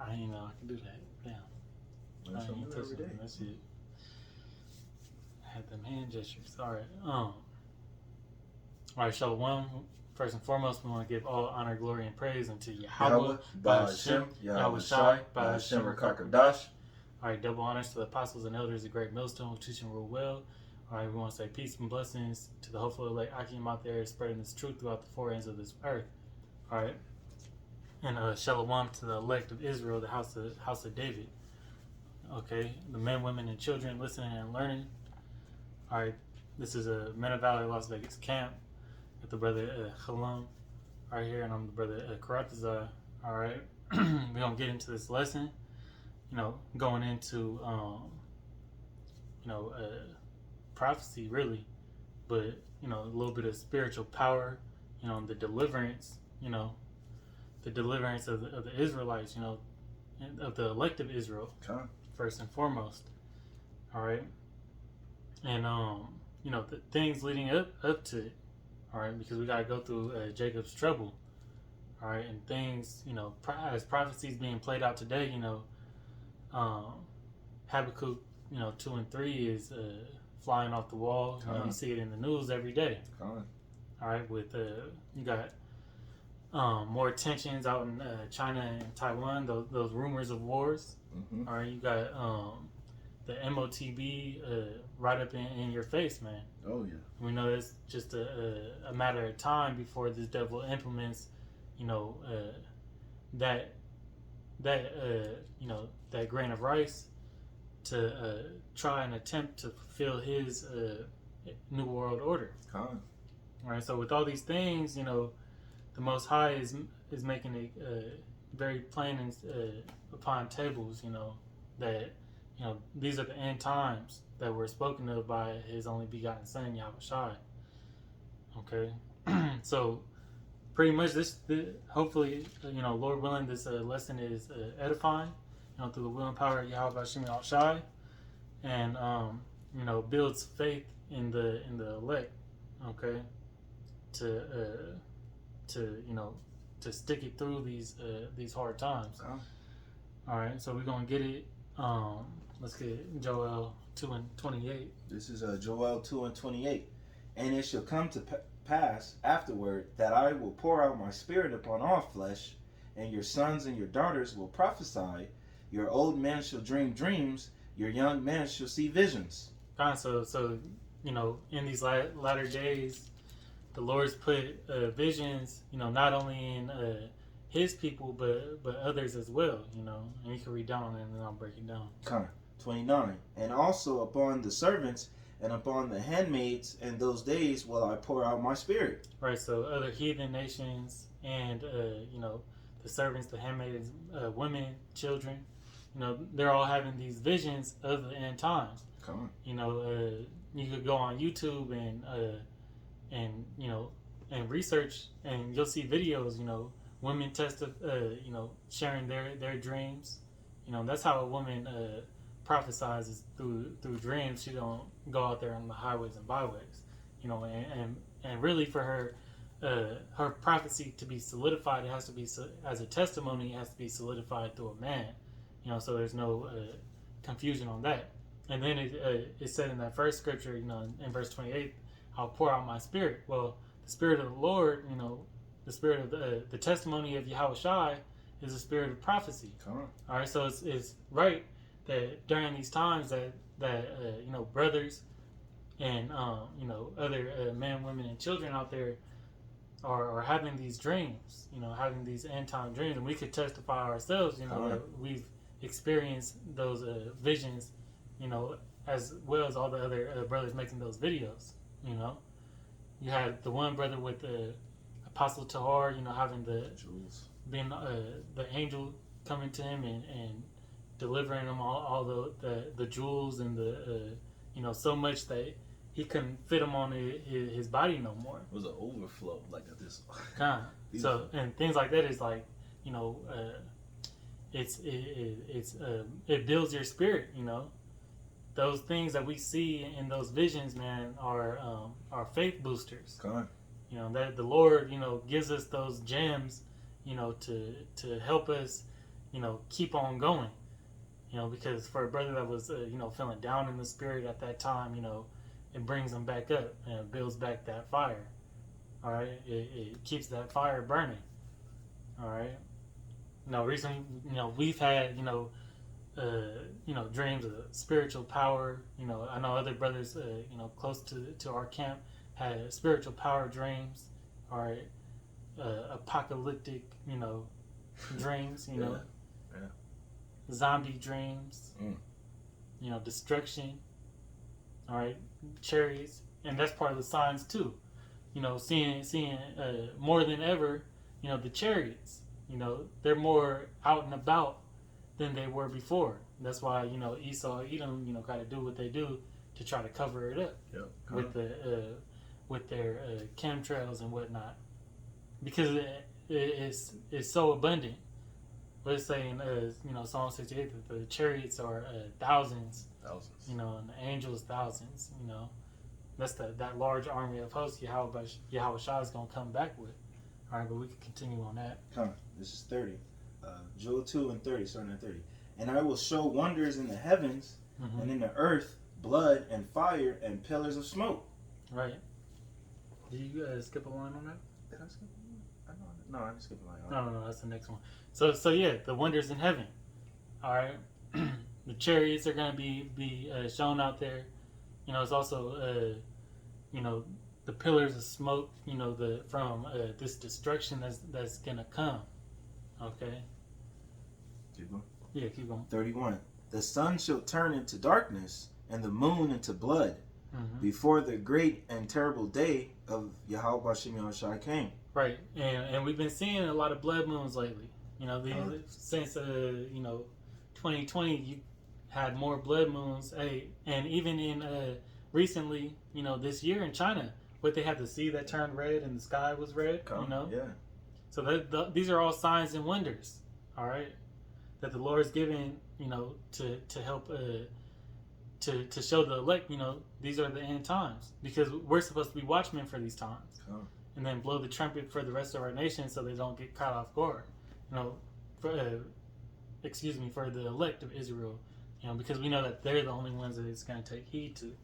I didn't know I could do that. Damn. Learn something new every day. That's it. I had them hand gestures. All right. All right, Shalom. First and foremost, we want to give all honor, glory, and praise unto Yahweh, Ba'ashem, Yahweh Shai, Ba'ashem Rakakadash. All right, double honors to the apostles and elders of Great Millstone who teach and rule well. All right, we want to say peace and blessings to the hopeful elect Akim out there spreading this truth throughout the four ends of this earth. All right, and Shalom to the elect of Israel, the house of David. Okay, the men, women, and children listening and learning. All right, this is a Men of Valor Las Vegas camp with the brother Halom right here, and I'm the brother Karatazar. All right, we're gonna get into this lesson. Going into prophecy really, but a little bit of spiritual power. The deliverance. The deliverance of the Israelites. Of the elect of Israel. Okay. First and foremost. All right, and the things leading up to it. All right, because we got to go through Jacob's trouble. All right, and things, as prophecies being played out today, Habakkuk, 2 and 3 is flying off the wall. You see it in the news every day. All right, with you got more tensions out in China and Taiwan. Those rumors of wars. Mm-hmm. All right, you got the MOTB right up in your face, man. Oh yeah. We know it's just a matter of time before this devil implements, that grain of rice to try and attempt to fulfill his new world order. All right. So with all these things, the Most High is making it very plain and upon tables, that these are the end times that were spoken of by His only begotten Son, Yahweh Shai. Okay, so pretty much hopefully, Lord willing, this lesson is edifying, through the will and power of Yahweh Hashem Yahweh Shai, and builds faith in the elect. Okay, to stick it through these hard times. All right, so we're gonna get it. Let's get Joel 2 and 28. This is Joel 2 and 28. And it shall come to pass afterward that I will pour out my spirit upon all flesh, and your sons and your daughters will prophesy. Your old men shall dream dreams. Your young men shall see visions. So in these latter days, the Lord's put visions, not only in His people, but others as well, and you can read down and then I'll break it down. 29. And also upon the servants and upon the handmaids in those days will I pour out my spirit. Right, so other heathen nations and, the servants, the handmaids, women, children, they're all having these visions of the end times. You could go on YouTube and research, and you'll see videos, women sharing their dreams. That's how a woman prophesies through dreams. She don't go out there on the highways and byways, and really for her prophecy to be solidified, it has to be as a testimony. It has to be solidified through a man, so there's no confusion on that. And then it said in that first scripture, in verse 28, I'll pour out my spirit. Well, the spirit of the Lord, the spirit of the testimony of Yahweh Shai is the spirit of prophecy. All right, so it's right that during these times that brothers and other men, women, and children out there are having these dreams, having these end time dreams, and we could testify ourselves, that we've experienced those visions, as well as all the other brothers making those videos. You had the one brother with the Apostle Tahar, having being the angel coming to him and delivering him all the jewels and the so much that he couldn't fit them on his body no more. It was an overflow like this. So and things like that is like it builds your spirit. Those things that we see in those visions, man, are faith boosters. That the Lord gives us those gems, to help us keep on going. Because for a brother that was feeling down in the spirit at that time, it brings them back up and it builds back that fire. All right, it keeps that fire burning. All right. Recently, we've had dreams of spiritual power. I know other brothers, close to our camp had spiritual power dreams. All right, apocalyptic, dreams. Yeah. Zombie dreams. Destruction. All right, chariots, and that's part of the signs too. Seeing more than ever. The chariots. They're more out and about than they were before. That's why Esau, Edom, got to do what they do to try to cover it up with their chemtrails and whatnot, because it's so abundant. Let's say in Psalm 68 that the chariots are thousands, and the angels thousands. That's that large army of hosts Yahweh Shah is gonna come back with. All right, but we can continue on that. Come, this is 30. Joel 2 and 30, starting at 30. And I will show wonders in the heavens and in the earth, blood and fire and pillars of smoke. Right. Did you skip a line on that? Did I skip a line? No, I didn't skip a line. No, that's the next one. So yeah, the wonders in heaven. All right. The chariots are going to be shown out there. It's also, the pillars of smoke, from this destruction that's gonna come. Okay. Keep going. Yeah, keep going. 31. The sun shall turn into darkness and the moon into blood before the great and terrible day of Yahweh Bashem Yahushua came. Right, and we've been seeing a lot of blood moons lately. Since 2020, you had more blood moons. And even in recently, this year in China. But they had the sea that turned red and the sky was red, Yeah. So these are all signs and wonders, all right, that the Lord is giving, to help, to show the elect, these are the end times. Because we're supposed to be watchmen for these times. And then blow the trumpet for the rest of our nation so they don't get caught off guard. For the elect of Israel, because we know that they're the only ones that it's going to take heed to.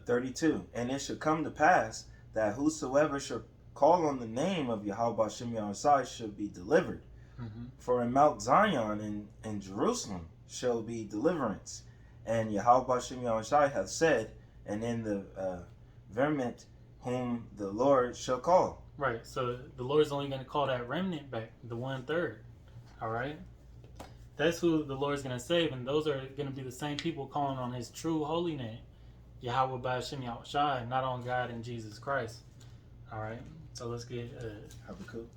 32. And it shall come to pass that whosoever shall call on the name of Yahweh Bashem Yahushua shall be delivered. For in Mount Zion and Jerusalem shall be deliverance. And Yahweh Bashem Yahushua hath said, and in the remnant whom the Lord shall call. Right, so the Lord's only going to call that remnant back, the 1/3. All right? That's who the Lord's going to save, and those are going to be the same people calling on his true holy name. Yahweh Ba'ashem Yahushua, not on God and Jesus Christ. All right, so let's get Habakkuk.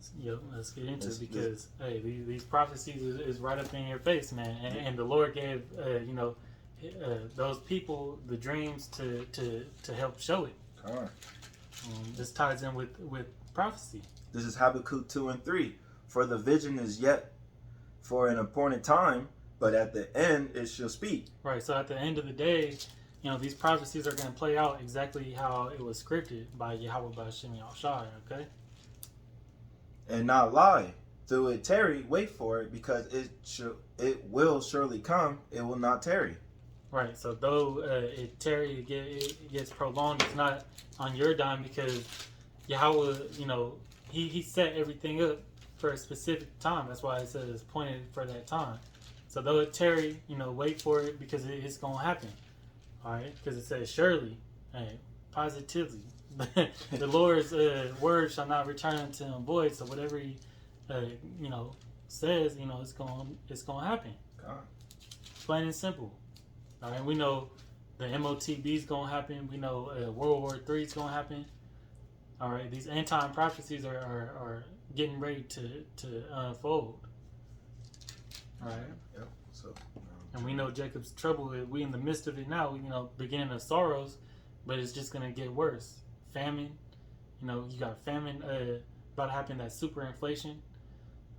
Let's get into it because these prophecies is right up in your face, man. And the Lord gave those people the dreams to help show it. This ties in with prophecy. This is Habakkuk 2 and 3. For the vision is yet for an appointed time, but at the end it shall speak. Right. So at the end of the day, these prophecies are going to play out exactly how it was scripted by Yahweh Ba'ashem Yahushua, okay? And not lie. Though it tarry, wait for it, because it will surely come. It will not tarry. Right. So though it tarry, it gets prolonged. It's not on your dime because Yahweh, he set everything up for a specific time. That's why it says it's pointed for that time. So though it tarry, wait for it because it's going to happen. All right, because it says surely, positively, the Lord's word shall not return unto him void. So whatever he, says, it's going to happen. Plain and simple. All right, we know the MOTB is going to happen. We know World War III is going to happen. All right, these end time prophecies are getting ready to unfold. All right. Yep. So. And we know Jacob's trouble. We in the midst of it now. Beginning of sorrows, but it's just gonna get worse. Famine. You got famine about to happen. That super inflation.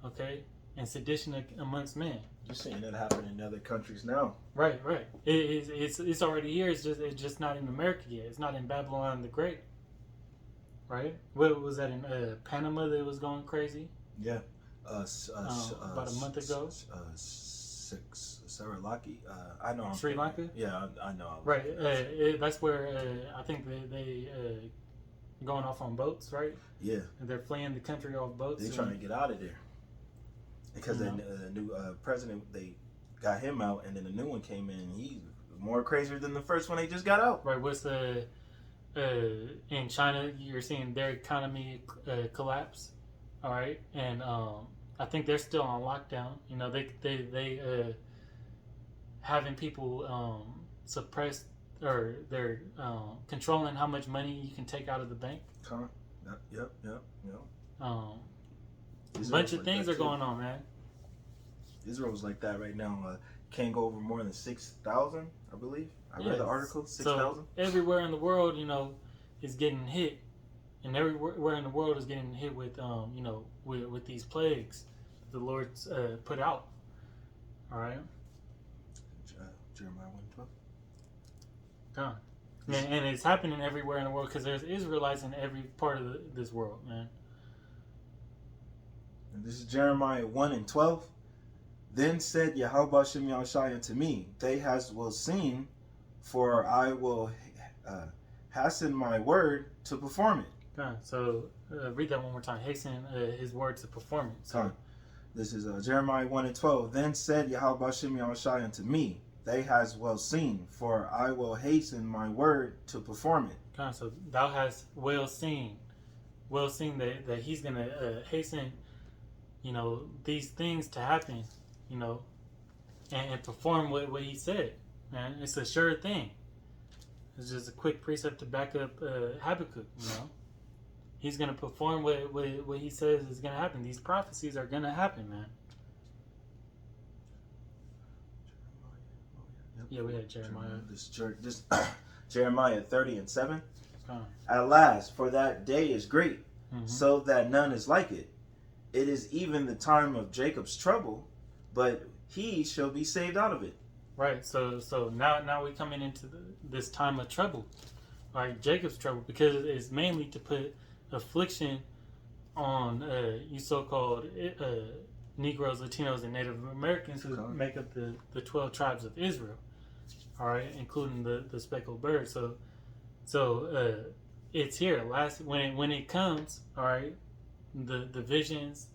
Okay, and sedition amongst men. You're seeing that happen in other countries now. Right. It's already here. It's just not in America yet. It's not in Babylon the Great. Right. What was that in Panama that was going crazy? Yeah. about a month ago. Sarah Laki. I know. Sri Lanka. Yeah, I know. Right. That's where I think they going off on boats, right? Yeah. And they're fleeing the country off boats. They're trying to get out of there because the new president, they got him out, and then the new one came in. And he's more crazier than the first one they just got out. Right. What's the in China? You're seeing their economy collapse. All right, and I think they're still on lockdown. You know, they having people suppressed, or they're controlling how much money you can take out of the bank. Yep. A bunch of things are going on, man. Israel's like that right now. Can't go over more than 6,000, I believe. I read the article, 6,000. So everywhere in the world, you know, is getting hit, and everywhere in the world is getting hit with, you know, with these plagues the Lord's put out. All right. Jeremiah 1:12. God. And it's happening everywhere in the world because there's Israelites in every part of this world, man. And this is Jeremiah 1:12. Then said Yahweh Shem Yahushai unto me, they will seen, for I will hasten my word to perform it. God. So read that one more time. Hasten his word to perform it. So, this is Jeremiah 1:12. Then said Yahweh Shem Yahushai unto me, they well seen, for I will hasten my word to perform it. God, so thou hast well seen that he's going to hasten, you know, these things to happen, you know, and perform what he said. Man, it's a sure thing. It's just a quick precept to back up Habakkuk, you know. He's going to perform what he says is going to happen. These prophecies are going to happen, man. Yeah, we had Jeremiah. This Jeremiah 30:7. Oh. At last, for that day is great, Mm-hmm. so that none is like it. It is even the time of Jacob's trouble, but he shall be saved out of it. Right. So now we're coming into this time of trouble, right? Jacob's trouble, because it's mainly to put affliction on you so-called Negroes, Latinos, and Native Americans who make up the 12 tribes of Israel. All right, including the speckled bird. So it's here. When it comes, all right, the visions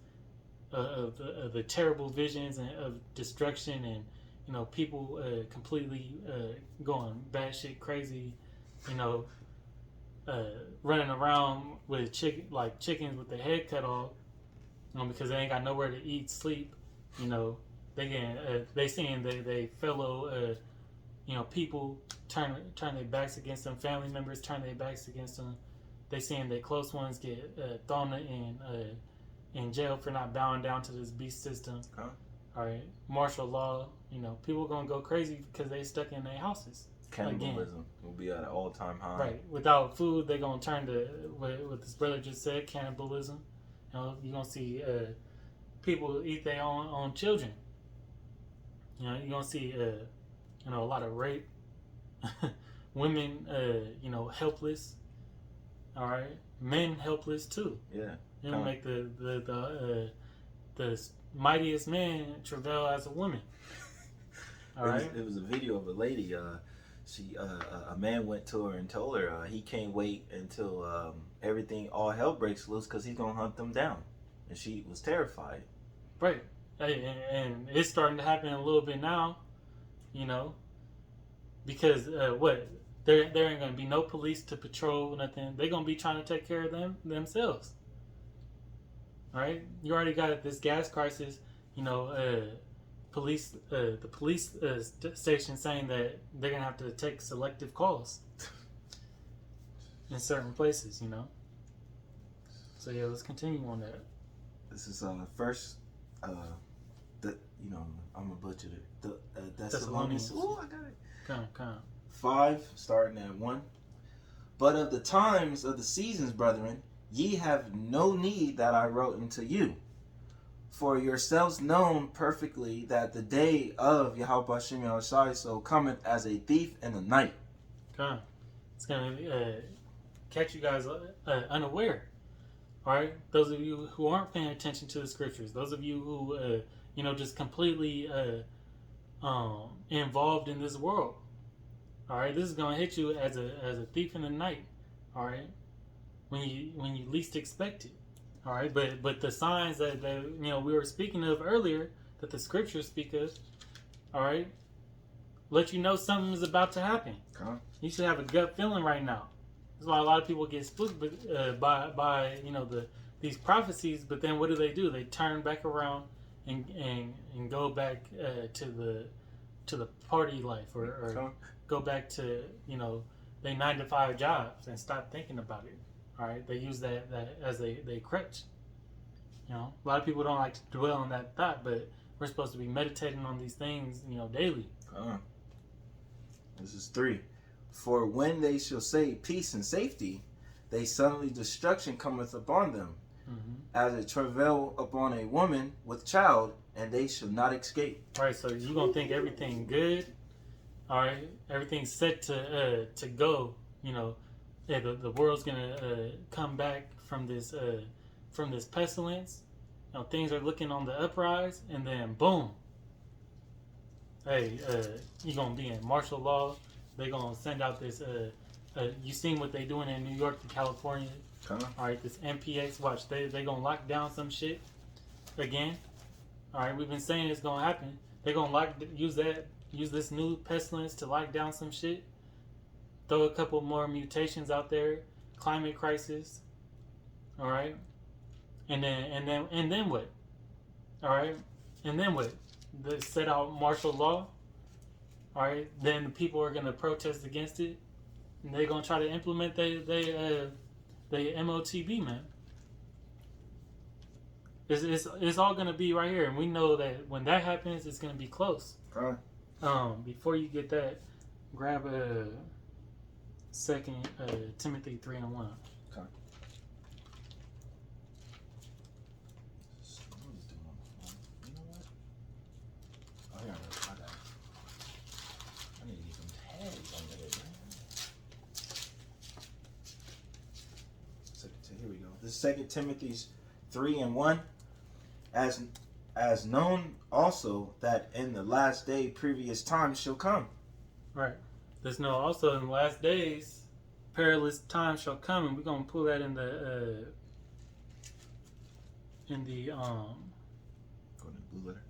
of the terrible visions and of destruction, and you know, people completely going batshit crazy, you know, running around with chickens with their head cut off, you know, because they ain't got nowhere to eat, sleep, you know. They seeing they fellow you know, people turn their backs against them, family members turn their backs against them. They seeing their close ones get thrown in jail for not bowing down to this beast system. Huh? All right, martial law. You know, people gonna go crazy because they stuck in their houses. Cannibalism will be at an all-time high. Right, without food, they gonna turn to what this brother just said, cannibalism. You know, you gonna see people eat their own children. You know, you gonna see you know, a lot of rape, women, you know, helpless. All right, men helpless too. Yeah, you know, make the mightiest man travail as a woman. All right, it was a video of a lady. A man went to her and told her he can't wait until all hell breaks loose because he's gonna hunt them down, and she was terrified. Right, and it's starting to happen a little bit now. You know, because there ain't gonna be no police to patrol nothing. They're gonna be trying to take care of themselves. All right, you already got this gas crisis. You know, the police station saying that they're gonna have to take selective calls in certain places. You know. So yeah, let's continue on that. This is first. You know, I'm gonna butcher it. The Thessalonians. Ooh, I got it. Come on. 5, starting at 1. But of the times of the seasons, brethren, ye have no need that I wrote unto you. For yourselves known perfectly that the day of Yahweh Shem Yahushai so cometh as a thief in the night. Come on. It's gonna catch you guys unaware. All right, those of you who aren't paying attention to the scriptures, those of you who just completely involved in this world. All right, this is gonna hit you as a thief in the night. All right, when you least expect it. All right, but the signs that we were speaking of earlier, that the scriptures speak of, all right, let you know something is about to happen. You should have a gut feeling right now. That's why a lot of people get spooked by these prophecies. But then what do? They turn back around and go back to the party life or go back to their 9-to-5 jobs and stop thinking about it. All right, they use that as they crutch. A lot of people don't like to dwell on that thought, but we're supposed to be meditating on these things, daily. This is 3. For when they shall say peace and safety, they suddenly destruction cometh upon them, as a travail upon a woman with child, and they shall not escape. All right, so you're gonna think everything good. All right, everything's set to go. The world's gonna come back from this pestilence. Things are looking on the uprise, and then boom. Hey, you're gonna be in martial law. They're gonna send out this. You seen what they doing in New York to California? All right, this MPX. Watch, they gonna lock down some shit again. All right, we've been saying it's gonna happen. They're gonna use this new pestilence to lock down some shit. Throw a couple more mutations out there. Climate crisis. All right, and then what? All right, and then what? They set out martial law. All right, then the people are gonna protest against it, and they're gonna try to implement the MOTB, man. It's all gonna be right here, and we know that when that happens, it's gonna be close. Before you get that, grab a 2 Timothy 3:1. Okay. Here we go. This is 2 Timothy 3:1. As known also that in the last day previous times shall come. Right. There's no also in the last days perilous times shall come, and we're gonna pull that in the Go to the blue letter.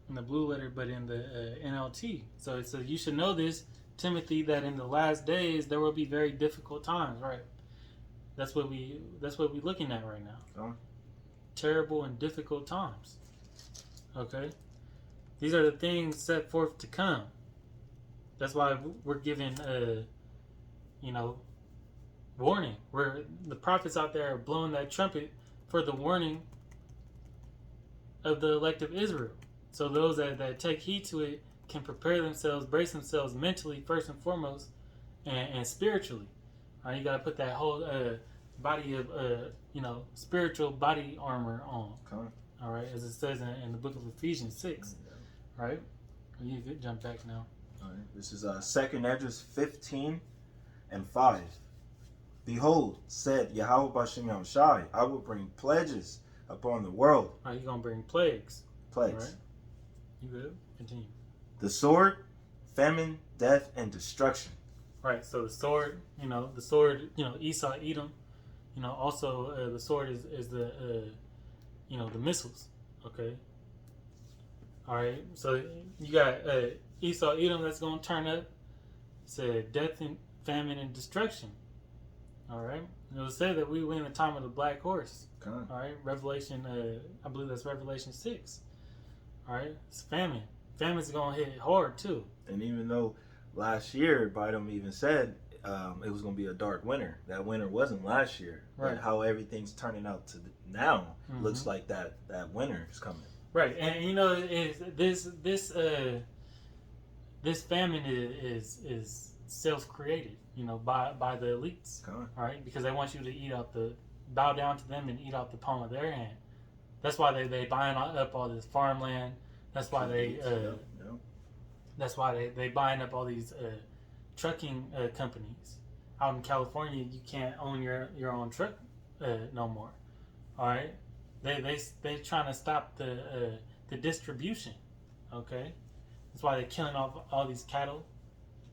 In the blue letter, but in the NLT. So it says you should know this, Timothy, that in the last days there will be very difficult times. Right. That's what we're looking at right now. Terrible and difficult times. Okay, these are the things set forth to come. That's why we're given warning. Where the prophets out there are blowing that trumpet for the warning of the elect of Israel. So those that take heed to it can prepare themselves, brace themselves mentally first and foremost, and spiritually. All right, you gotta put that whole body of spiritual body armor on. All right, as it says in the book of Ephesians 6. Right, you could jump back now. All right, this is 2 Esdras 15:5. Behold, said Yahweh B'Shem Yahushai, I will bring pledges upon the world. All right, you're gonna bring plagues. Plagues. All right. You good? Continue. The sword, famine, death, and destruction. Right. So the sword, Esau, Edom. Also the sword is the the missiles. Okay. All right. So you got Esau, Edom that's gonna turn up. It said death and famine and destruction. All right. It was said that we were in the time of the black horse. All right. Revelation. I believe that's Revelation 6. All right. It's famine. Famine's gonna hit hard too. And even though last year Biden even said it was going to be a dark winter, that winter wasn't last year. Right. But how everything's turning out to now looks like that winter is coming. Right, and this famine is self-created, by the elites. All right, because they want you to bow down to them and eat out the palm of their hand. That's why they buying up all this farmland. That's why That's why they buying up all these trucking companies. Out in California, you can't own your own truck no more. All right, they trying to stop the distribution. Okay, that's why they're killing off all these cattle,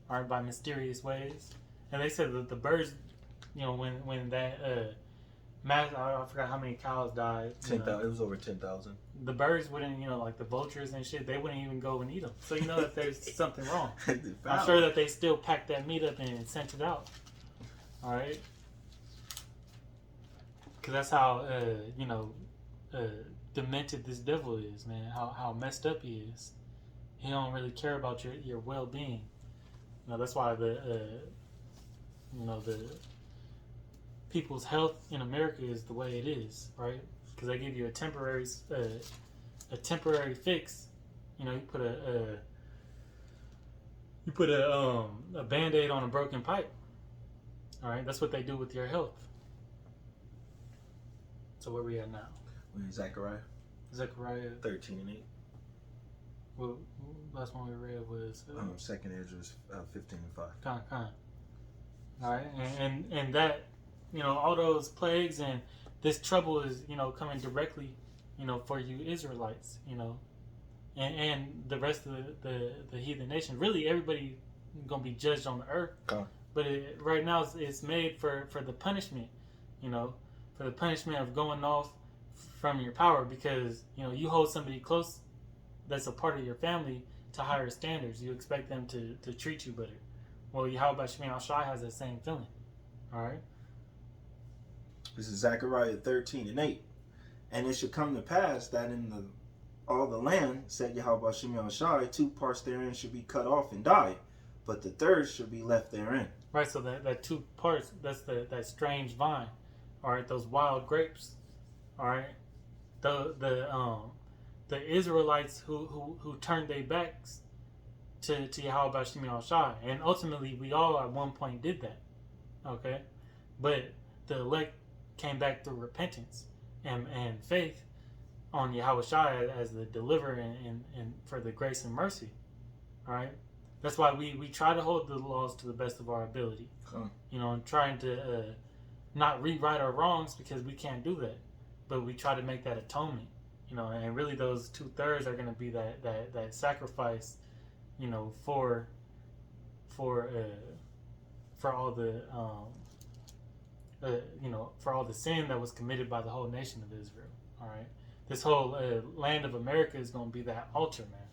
all right, by mysterious ways. And they said that the birds, when that mass, I forgot how many cows died. 10,000. It was over 10,000. The birds wouldn't, like the vultures and shit, they wouldn't even go and eat them. So you know that there's something wrong. I'm sure that they still packed that meat up and sent it out. All right, because that's how demented this devil is, man. How messed up he is. He don't really care about your well being. That's why the people's health in America is the way it is, right? Because they give you a temporary fix. You put a Band-Aid on a broken pipe. All right, that's what they do with your health. So where we at now? We're in Zechariah 13 and 8. Well, last one we read was Second Ezra 15 and 5. Con. All right, and that, all those plagues and this trouble is, coming directly, for you Israelites, and the rest of the heathen nation. Really, everybody gonna be judged on the earth. Con. But right now it's made for the punishment, for the punishment of going off from your power, because you hold somebody close that's a part of your family to higher standards. You expect them to treat you better. Well, how about Shemi Al-Shai has that same feeling. All right. This is Zechariah 13 and 8. And it should come to pass that in all the land, said Yahweh Shemi Al-Shai, 2 parts therein should be cut off and die, but the third should be left therein. Right, so that 2 parts, that's that strange vine. All right, those wild grapes. All right. The Israelites who turned their backs to Yahweh Shemi Al-Shai. And ultimately, we all at one point did that. Okay? But the elect came back through repentance and faith on Yahweh Shai as the deliverer and for the grace and mercy. All right? That's why we try to hold the laws to the best of our ability. Huh. And trying to not rewrite our wrongs, because we can't do that. But we try to make that atonement. And really those 2/3 are going to be that sacrifice, for all the for all the sin that was committed by the whole nation of Israel. All right, this whole land of America is going to be that altar, man.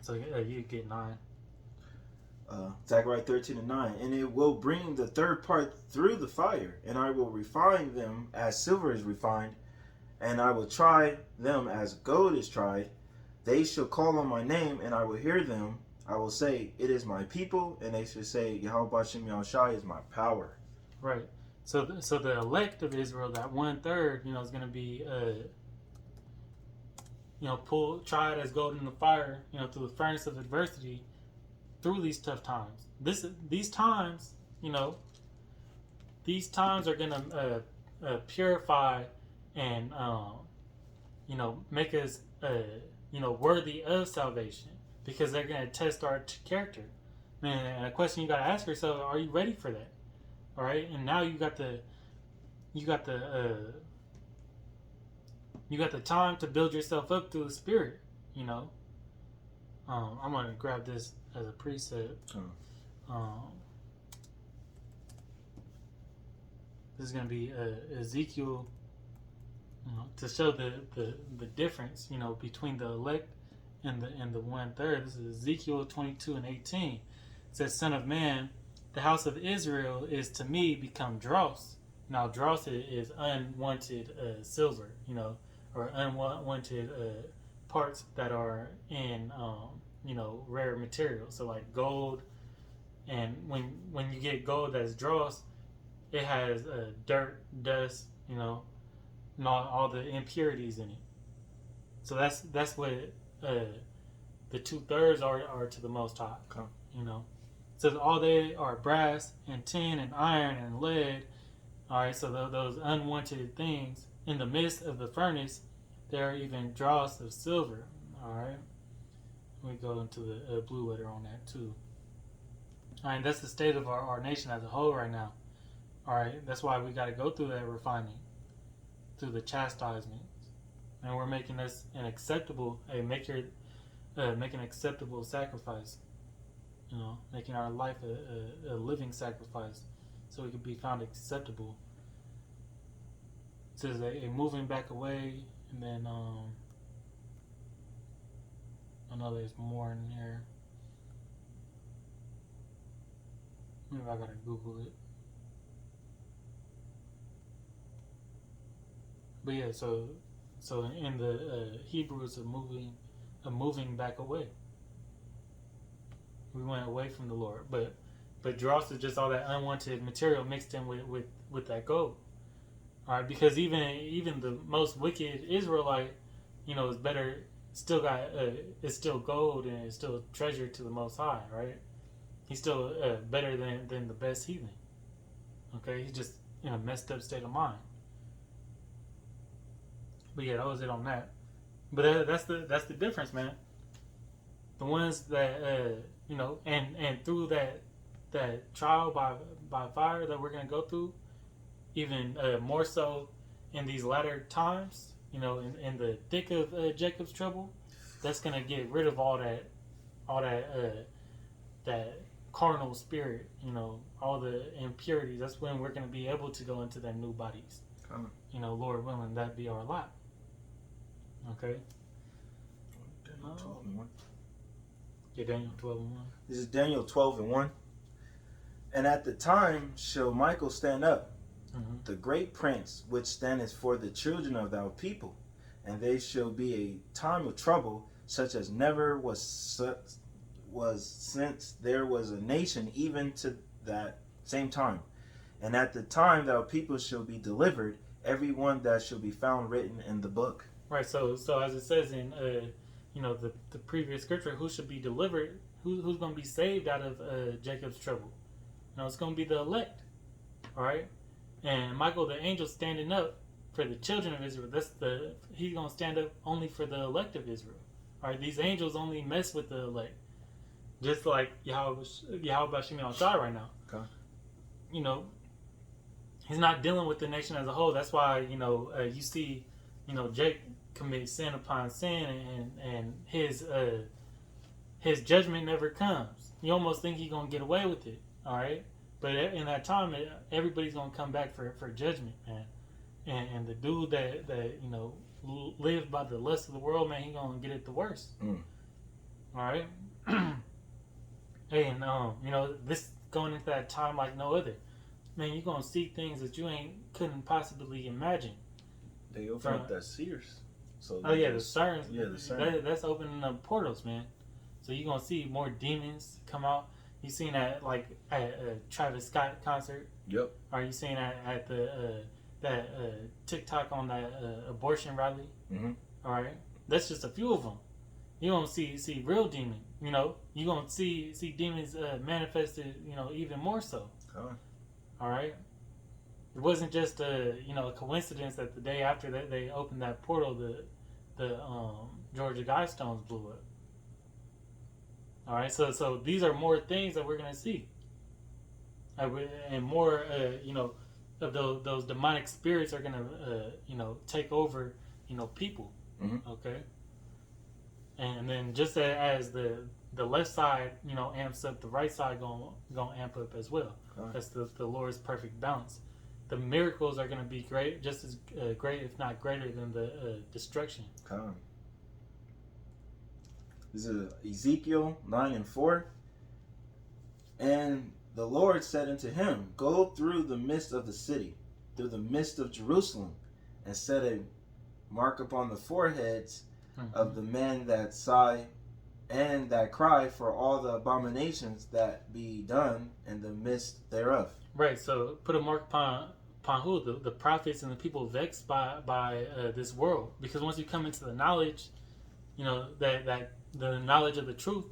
So you get 9. Zechariah 13 and 9. And it will bring the third part through the fire, and I will refine them as silver is refined, and I will try them as gold is tried. They shall call on my name, and I will hear them. I will say, it is my people, and they shall say, Yahweh Shemi Al-Shai is my power. Right. So the elect of Israel, that 1/3, is going to be, tried as gold in the fire, through the furnace of adversity, through these tough times. These times are going to purify and make us worthy of salvation, because they're going to test our character. And a question you got to ask yourself: are you ready for that? All right. And now you got the time to build yourself up through the Spirit. I'm going to grab this as a precept. This is going to be Ezekiel, to show the difference, between the elect and the 1/3. This is Ezekiel 22 and 18. It says, "Son of man, the house of Israel is to me become dross." Now, dross is unwanted silver, or unwanted parts that are in rare materials. So like gold, and when you get gold that's dross, it has dirt, dust, and all the impurities in it. So that's what the 2/3 are to the Most High. Okay. It says all they are brass and tin and iron and lead. All right, so those unwanted things in the midst of the furnace, there are even dross of silver. All right, we go into the blue letter on that too. All right, that's the state of our nation as a whole right now. All right, that's why we got to go through that refining. through the chastisements, and we're making us an acceptable, make an acceptable sacrifice. You know, making our life a living sacrifice, so we can be found acceptable. It says a moving back away, and then I know there's more in here. Maybe I gotta Google it. But yeah, so in the Hebrew, it's a moving back away. We went away from the Lord, but dross is just all that unwanted material mixed in with that gold. All right, because even the most wicked Israelite, you know, is better. Still got it's still gold and it's still treasure to the Most High, right? He's still better than the best heathen. Okay, he's just in a messed up state of mind. But yeah, that was it on that. But that's the difference, man. The ones that you know, and through that trial by fire that we're gonna go through, even more so in these latter times, you know, in the thick of Jacob's trouble, that's gonna get rid of all that that carnal spirit, you know, all the impurities. That's when we're gonna be able to go into their new bodies. You know, Lord willing, that be our lot. Okay. Daniel 12:1. Yeah, Daniel 12:1. This is Daniel 12:1. And at the time shall Michael stand up, the great prince, which standeth for the children of thy people, and they shall be a time of trouble, such as never was since there was a nation, even to that same time. And at the time thy people shall be delivered, every one that shall be found written in the book. Right. So as it says in you know, the previous scripture, who should be delivered? Who's going to be saved out of Jacob's trouble? You know, it's going to be the elect. All right. And Michael, the angel, standing up for the children of Israel. He's going to stand up only for the elect of Israel. All right. These angels only mess with the elect, just like Yahweh Shimei Shai right now. Okay. You know, he's not dealing with the nation as a whole. That's why, you know, you see, you know, Jake commit sin upon sin, and his judgment never comes. You almost think he's gonna get away with it, all right? But in that time, everybody's gonna come back for judgment, man. And the dude that you know lived by the lust of the world, man, he gonna get it the worst. All right. Hey, and you know, this going into that time like no other. Man, you're gonna see things that you couldn't possibly imagine. They open up that Sears. So the CERN. Yeah, the CERN. That's opening up portals, man. So you're gonna see more demons come out. You seen that like at a Travis Scott concert. Yep. Are you seeing that at the that TikTok on that abortion rally? All right, that's just a few of them. You gonna see real demons. You know, you gonna see demons manifested. You know, even more so. All right. It wasn't just a coincidence that the day after that they opened that portal, the Georgia Guidestones blew up. All right, so these are more things that we're gonna see, and more of those demonic spirits are gonna take over people. Okay, and then just as the left side amps up, the right side gonna amp up as well. That's the Lord's perfect balance. The miracles are going to be great, just as great, if not greater, than the destruction. This is Ezekiel 9:4. And the Lord said unto him, go through the midst of the city, through the midst of Jerusalem, and set a mark upon the foreheads of the men that sigh and that cry for all the abominations that be done in the midst thereof. Right, so put a mark upon who? The prophets and the people vexed by this world. Because once you come into the knowledge, that the knowledge of the truth,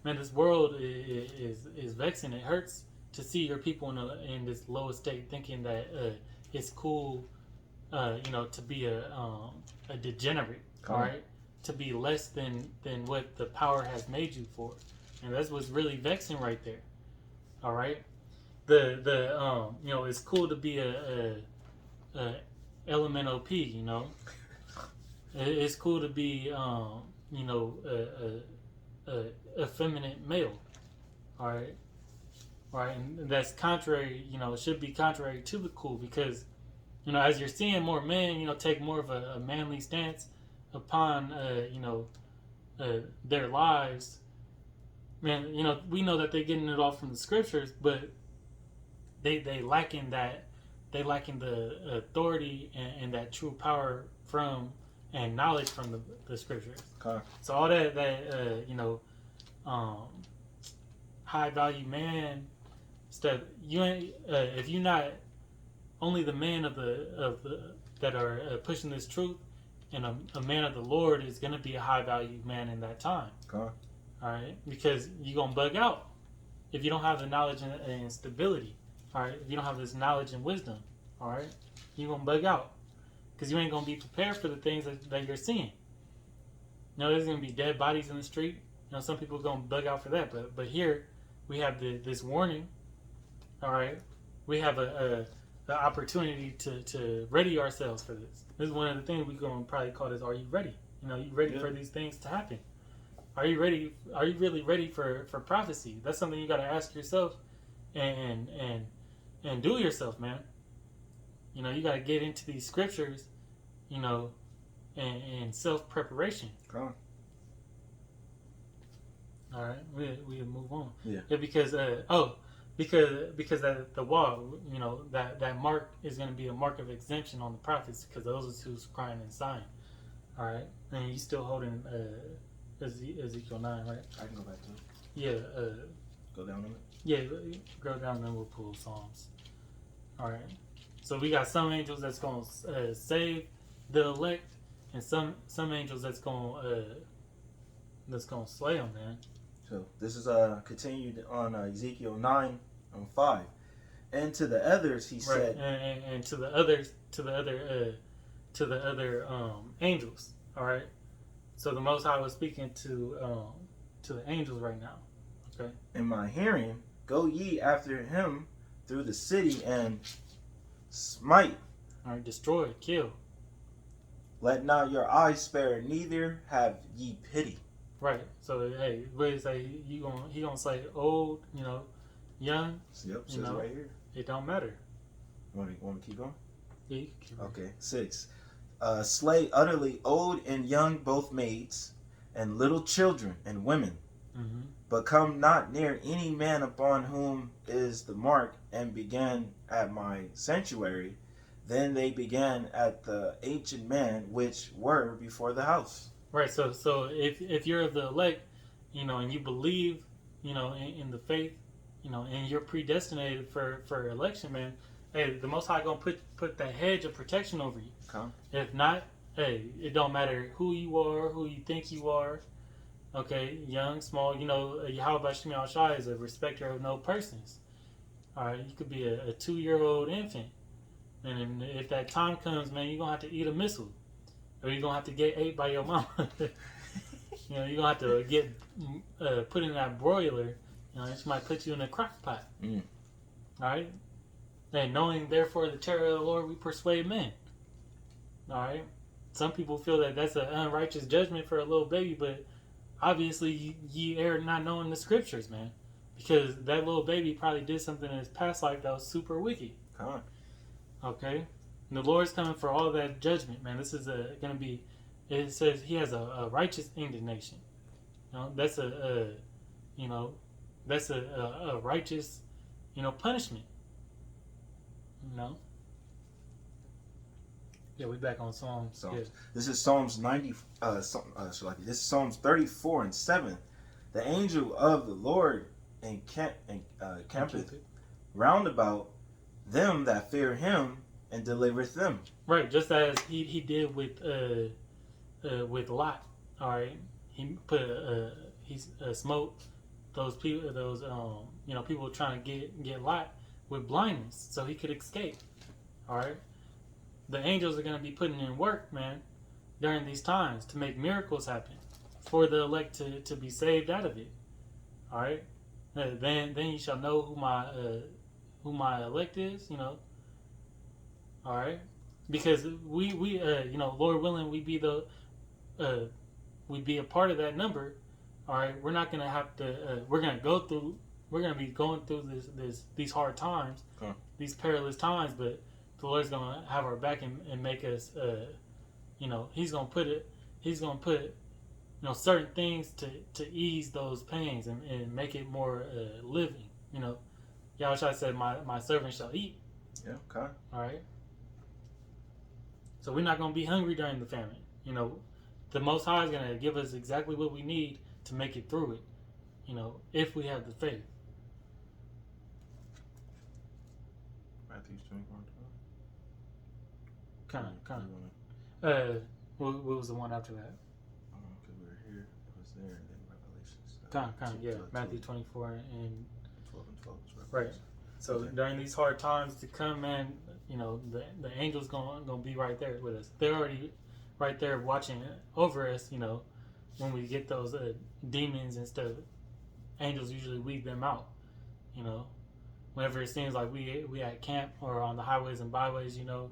man, this world is vexing. It hurts to see your people in this low estate, thinking that it's cool, to be a degenerate, all right? To be less than what the power has made you for. And that's what's really vexing right there. All right? It's cool to be LMNOP. You know, it's cool to be you know a effeminate male. All right. Right, and that's contrary. You know, it should be contrary to the cool because, you know, as you're seeing more men, you know, take more of a manly stance upon, you know, their lives. Man, you know, we know that they're getting it all from the scriptures, but they lacking that, they lacking the authority and that true power from and knowledge from the scriptures. Okay. So all that you know, um, high value man stuff. You ain't if you're not only the man of the that are pushing this truth, and a man of the Lord is going to be a high value man in that time. Okay. All right, because you're gonna bug out if you don't have the knowledge and stability. All right, if you don't have this knowledge and wisdom, all right, you're gonna bug out because you ain't gonna be prepared for the things that you're seeing. You know, there's gonna be dead bodies in the street. You know, some people are gonna bug out for that, but here we have this warning. All right, we have the opportunity to ready ourselves for this. This is one of the things we're gonna probably call this. Are you ready? You know, you ready for these things to happen? Are you ready? Are you really ready for prophecy? That's something you got to ask yourself, and do yourself, man. You know, you got to get into these scriptures, you know, and self preparation. Come on. All right, we move on. Yeah. Because because the wall, you know, that mark is going to be a mark of exemption on the prophets because those are who's crying and sighing. All right, and you still holding Ezekiel 9, right? I can go back to it. Yeah. Go down on it. Yeah, go down and then we'll pull Psalms. All right. So we got some angels that's going to save the elect, and some angels that's going to slay them, man. So this is continued on Ezekiel 9:5, and to the others he said, and to the other angels. All right. So the Most High was speaking to the angels right now. Okay. in my hearing, go ye after him through the city and smite. All right. Destroy, kill. Let not your eyes spare, neither have ye pity. Right. So hey, what is say? He gonna say old, you know, young. Yep, You says know, right here. It don't matter. Want me to keep going? Yeah, you can keep reading. Okay, 6. Slay utterly old and young, both maids, and little children and women. Mm-hmm. But come not near any man upon whom is the mark, and began at my sanctuary. Then they began at the ancient men which were before the house. Right. So if you're of the elect, you know, and you believe, you know, in the faith, you know, and you're predestinated for election, man. Hey, the Most High gonna put that hedge of protection over you. Come. If not, hey, it don't matter who you are, who you think you are. Okay, young, small, you know, Yahweh Shemiah Shai is a respecter of no persons. All right, you could be a 2-year-old infant, and if that time comes, man, you're gonna have to eat a missile, or you're gonna have to get ate by your mama. You know, you're gonna have to get put in that broiler. You know, she might put you in a crock pot. Mm. All right, and knowing therefore the terror of the Lord, we persuade men. All right, some people feel that that's an unrighteous judgment for a little baby, but obviously ye err not knowing the scriptures, man, because that little baby probably did something in his past life that was super wicked. Come on. Okay, and the Lord's coming for all that judgment, man. This is gonna be. It says he has a righteous indignation. You know, that's you know, that's a righteous, you know, punishment. You know. Yeah, we back on Psalms. Psalms. Yeah. This is Psalms 90. This is Psalms 34:7. The angel of the Lord encampeth round about them that fear him, and delivereth them. Right, just as he did with Lot. All right, he put he smote those people, those you know, people trying to get Lot with blindness, so he could escape. All right. The angels are going to be putting in work, man, during these times to make miracles happen for the elect to be saved out of it. All right, then you shall know who my elect is. You know. All right, because we you know, Lord willing, we be a part of that number. All right, we're not gonna have to. We're gonna be going through these hard times, these perilous times. But the Lord's gonna have our back and make us. You know, He's gonna put you know, certain things to ease those pains and make it more living. You know, Yahushua said, "My servant shall eat." Yeah. Okay. All right. So we're not gonna be hungry during the famine. You know, the Most High is gonna give us exactly what we need to make it through it. You know, if we have the faith. Matthew 24. Kind of. What was the one after that? Because we were here, it was there, and then Revelations. Kind of. Yeah, Matthew 24 and 12 and 12 is Revelation. right. So Okay. during these hard times to come, man, you know, the angels gonna be right there with us. They're already right there watching over us. You know, when we get those demons and stuff, angels usually weed them out. You know, whenever it seems like we at camp or on the highways and byways, you know,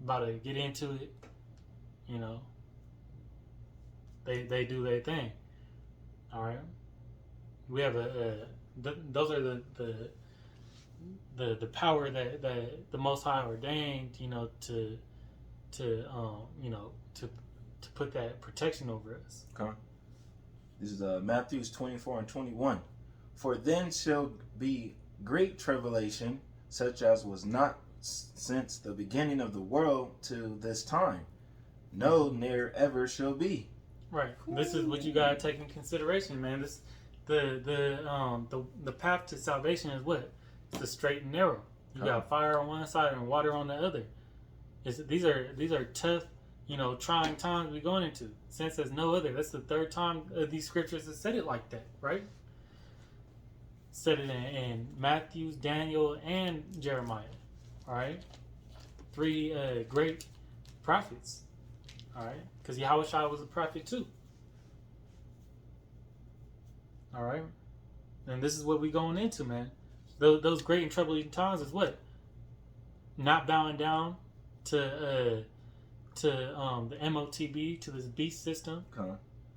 about to get into it, you know, they do their thing. All right, we have those are the power that the Most High ordained, you know, to you know, to put that protection over us. Okay. This is Matthews 24 and 21. For then shall be great tribulation, such as was not since the beginning of the world to this time. No, ne'er ever shall be. Right. This is what you gotta take in consideration, man. This the path to salvation is what? It's the straight and narrow. You got fire on one side and water on the other. These are tough, you know, trying times we're going into. Since there's no other. That's the third time these scriptures have said it like that, right? Said it in Matthew, Daniel, and Jeremiah. All right, 3 great prophets. All right, because Yahushua was a prophet too. All right, and this is what we're going into, man. Those great and troubling times is what? Not bowing down to the MOTB, to this beast system. Okay.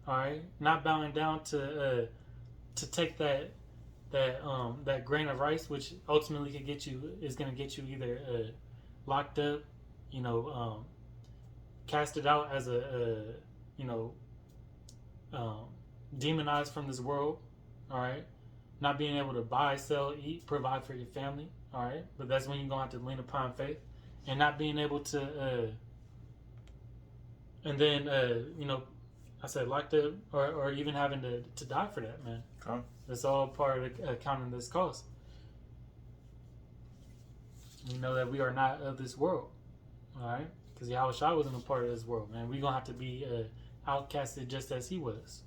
All right, not bowing down to take that grain of rice, which ultimately is going to get you either locked up, you know, casted out as you know, demonized from this world. All right, not being able to buy, sell, eat, provide for your family. All right, but that's when you're going to have to lean upon faith, and not being able to, and then you know, I said locked up, or even having to die for that, man. Okay. That's all part of counting this cost. We know that we are not of this world, all right? Because Yahushua wasn't a part of this world, man. We're going to have to be outcasted just as he was.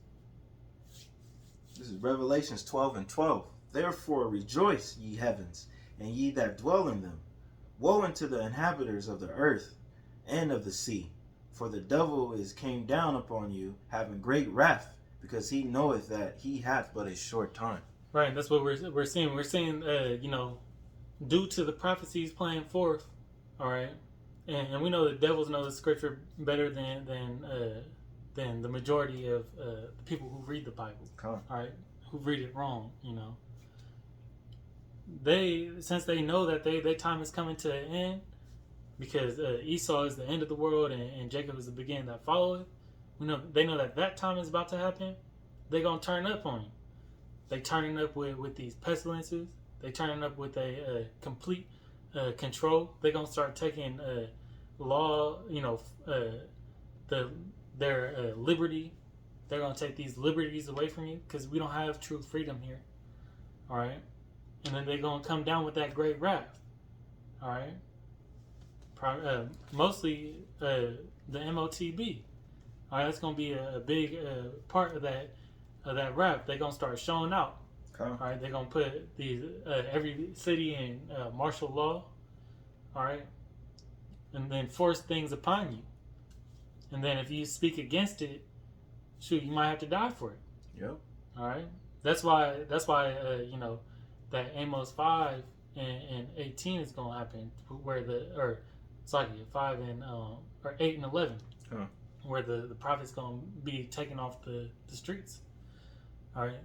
This is Revelations 12 and 12. Therefore rejoice, ye heavens, and ye that dwell in them. Woe unto the inhabitants of the earth and of the sea, for the devil is came down upon you, having great wrath, because he knoweth that he hath but a short time. Right, that's what we're seeing. We're seeing, you know, due to the prophecies playing forth, all right, and we know the devils know the scripture better than the majority of the people who read the Bible, all right, who read it wrong, you know. Since they know that their time is coming to an end, because Esau is the end of the world and Jacob is the beginning that followeth. They know that time is about to happen. They're gonna turn up on you. They turning up with these pestilences. They turning up with a complete control. They're gonna start taking law, you know, their liberty. They're gonna take these liberties away from you because we don't have true freedom here. All right, and then they're gonna come down with that great wrath. All right, mostly the MOTB. All right, that's gonna be a big part of that rap. They're gonna start showing out. Okay. All right, they're gonna put these every city in martial law. All right, and then force things upon you. And then if you speak against it, shoot, you might have to die for it. Yep. All right. That's why you know, that Amos 5 and 18 is gonna happen, where Salakia 5 and or 8 and 11, Huh. where the prophet's gonna be taken off the streets. All right,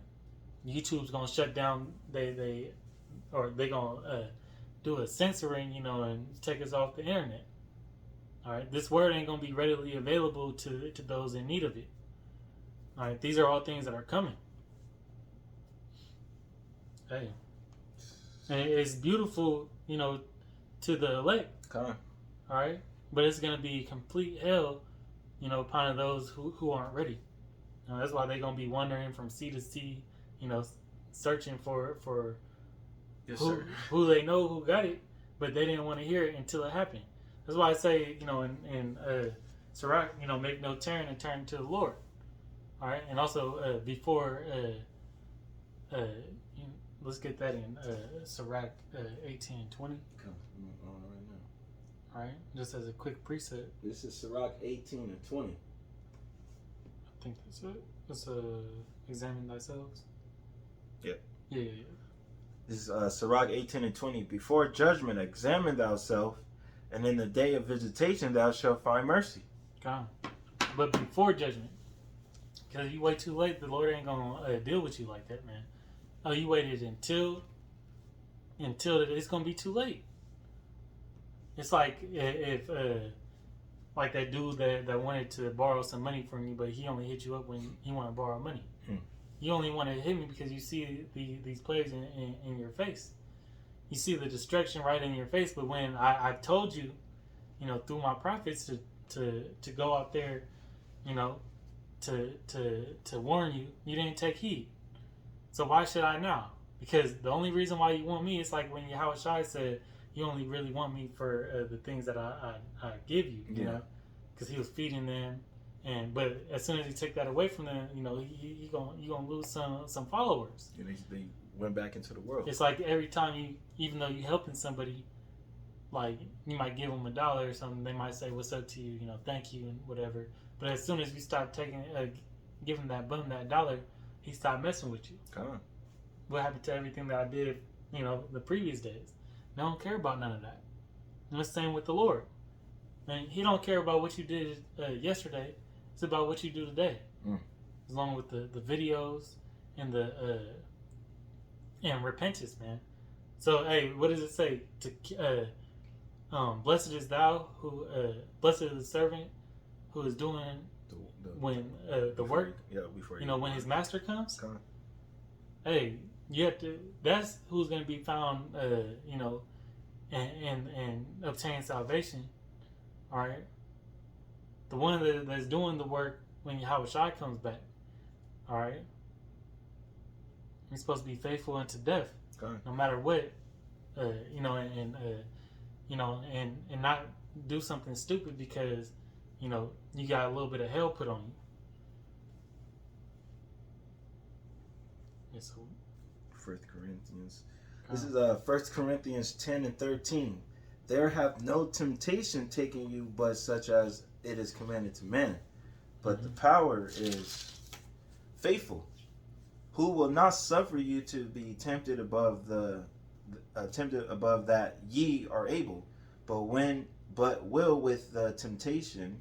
YouTube's gonna shut down. They gonna do a censoring, and take us off the internet. All right, this word ain't gonna be readily available to those in need of it. All right, these are all things that are coming. Hey, and it's beautiful, to the elect. Come. All right, but it's gonna be complete hell, upon those who aren't ready. That's why they're gonna be wandering from sea to sea, searching for Yes, who sir. who they know who got it, but they didn't want to hear it until it happened. That's why I say, in Sirach, make no turn and turn to the Lord. All right, and also before, let's get that in Sirach 18:20. Come. I'm on right now. All right, just as a quick preset. This is Sirach 18 and 20. I think that's it. Let's examine thyself. Yep. Yeah. This is Sirach 18 and 20. Before judgment, examine thyself, and in the day of visitation thou shalt find mercy. Gone. But before judgment, because if you wait too late, the Lord ain't gonna deal with you like that, man. Oh, you waited until it's gonna be too late. It's like if like that dude that wanted to borrow some money from you, but he only hit you up when he wanted to borrow money. You only want to hit me because you see these players in your face. You see the destruction right in your face. But when I told you, through my prophets to go out there, to warn you, you didn't take heed. So why should I now? Because the only reason why you want me is like when Yahweh Shai said, you only really want me for the things that I give you, because he was feeding them. But as soon as you take that away from them, you gonna lose some followers. And they went back into the world. It's like every time even though you're helping somebody, like you might give them $1 or something, they might say, "What's up to you?" Thank you and whatever. But as soon as you start giving that bum that $1, he stopped messing with you. Come on. What happened to everything that I did, the previous days? They don't care about none of that. And the same with the Lord. Man, he don't care about what you did yesterday. It's about what you do today. As long with the videos and and repentance, man. So hey, what does it say? Blessed is thou who blessed is the servant who is doing the work. Before when his master comes. Come on. Hey, you have to. That's who's going to be found. And obtain salvation. All right. The one that's doing the work when Yahweh Shai comes back. All right. You're supposed to be faithful unto death, no matter what. And not do something stupid because, you got a little bit of hell put on you. Yes. So, 1 Corinthians. This is 1 Corinthians 10 and 13. There hath no temptation taken you but such as it is commanded to men. But the power is faithful, who will not suffer you to be tempted above that ye are able, but will with the temptation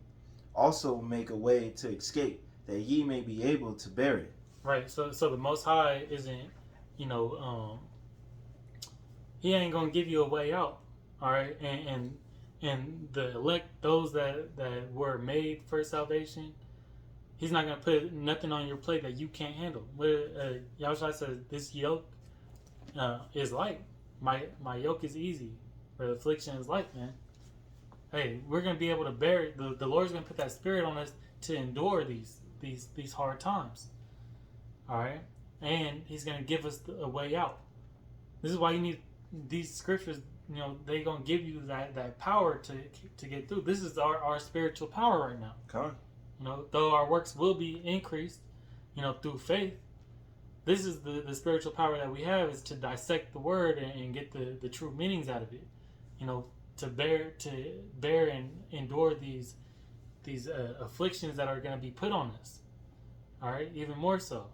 also make a way to escape, that ye may be able to bear it. Right. So the Most High isn't, he ain't gonna give you a way out. All right, and the elect, those that were made for salvation, he's not gonna put nothing on your plate that you can't handle. Yahushua says, "This yoke is light. My yoke is easy. For the affliction is light, man." Hey, we're gonna be able to bear it. The Lord's gonna put that spirit on us to endure these hard times. All right, and He's gonna give us a way out. This is why you need these scriptures. They're gonna give you that power to get through. This is our spiritual power right now. Come on. Though our works will be increased, through faith. This is the spiritual power that we have, is to dissect the word and get the true meanings out of it. To bear and endure these afflictions that are going to be put on us. All right, even more so.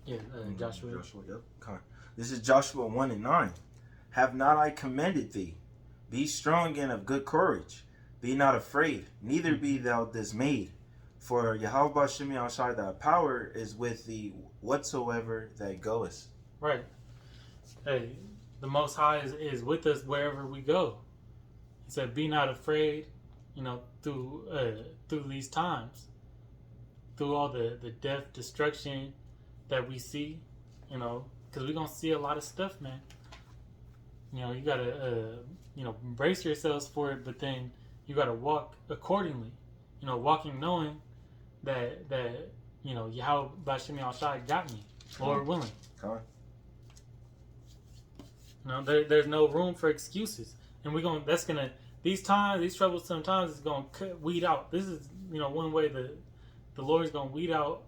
Yeah, Joshua. Yep. Okay. This is Joshua 1 and 9. Have not I commanded thee? Be strong and of good courage. Be not afraid, neither be thou dismayed. For Yahweh Shem Yahshai, thy power is with thee whatsoever thou goest. Right. Hey, the Most High is with us wherever we go. He said, "Be not afraid." Through these times, through all the death, destruction that we see, because we're gonna see a lot of stuff, man. You gotta brace yourselves for it, but then you gotta walk accordingly. Walking knowing that Yahweh Bashim Yahshai got me, Lord willing. Come on. There's no room for excuses, and these troublesome times is gonna weed out. This is one way the Lord's gonna weed out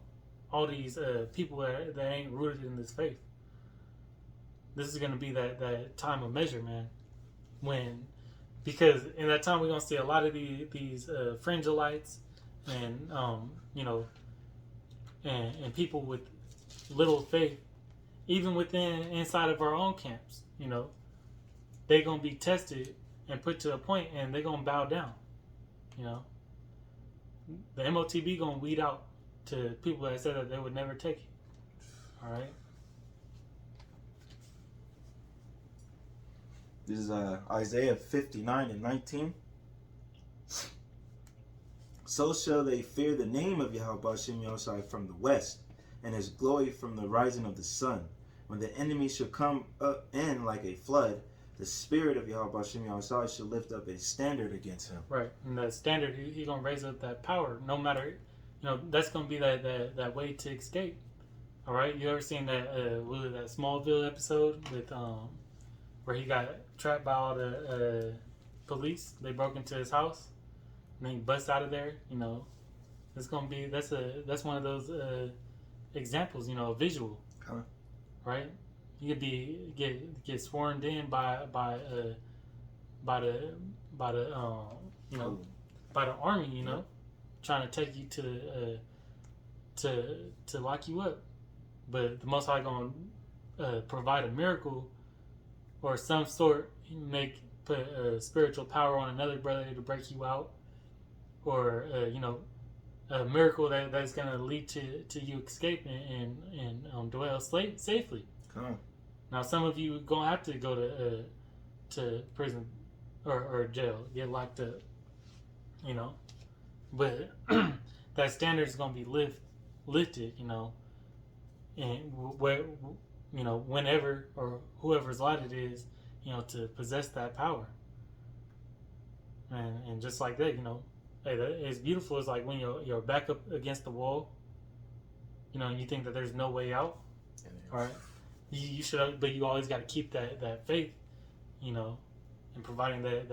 all these people that ain't rooted in this faith. This is gonna be that time of measure, man. Because in that time we're gonna see a lot of these fringelites and and people with little faith, even inside of our own camps. They're gonna be tested and put to a point, and they're gonna bow down. The MOTB gonna weed out to people that said that they would never take it. All right. This is Isaiah 59:19. So shall they fear the name of Yahweh Shem Yahshai from the west, and his glory from the rising of the sun. When the enemy shall come up in like a flood, the spirit of Yahweh Shem Yahshai shall lift up a standard against him. Right, and that standard, he gonna raise up that power. No matter, that's gonna be that way to escape. All right, you ever seen that that Smallville episode with where he got trapped by all the police? They broke into his house, and then he busts out of there. It's gonna be that's one of those examples. A visual, right? You could get swarmed in by the army, trying to take you to lock you up. But the Most High gonna provide a miracle or some sort, put spiritual power on another brother to break you out, or a miracle that's gonna lead to you escaping and dwell safely. Now, some of you gonna have to go to prison or jail, get locked up, but that standard is gonna be lifted, and whenever or whoever's lot it is, to possess that power, and just like that, hey, it's beautiful. It's like when you're back up against the wall, and you think that there's no way out, all right. You should, but you always got to keep that faith, and providing that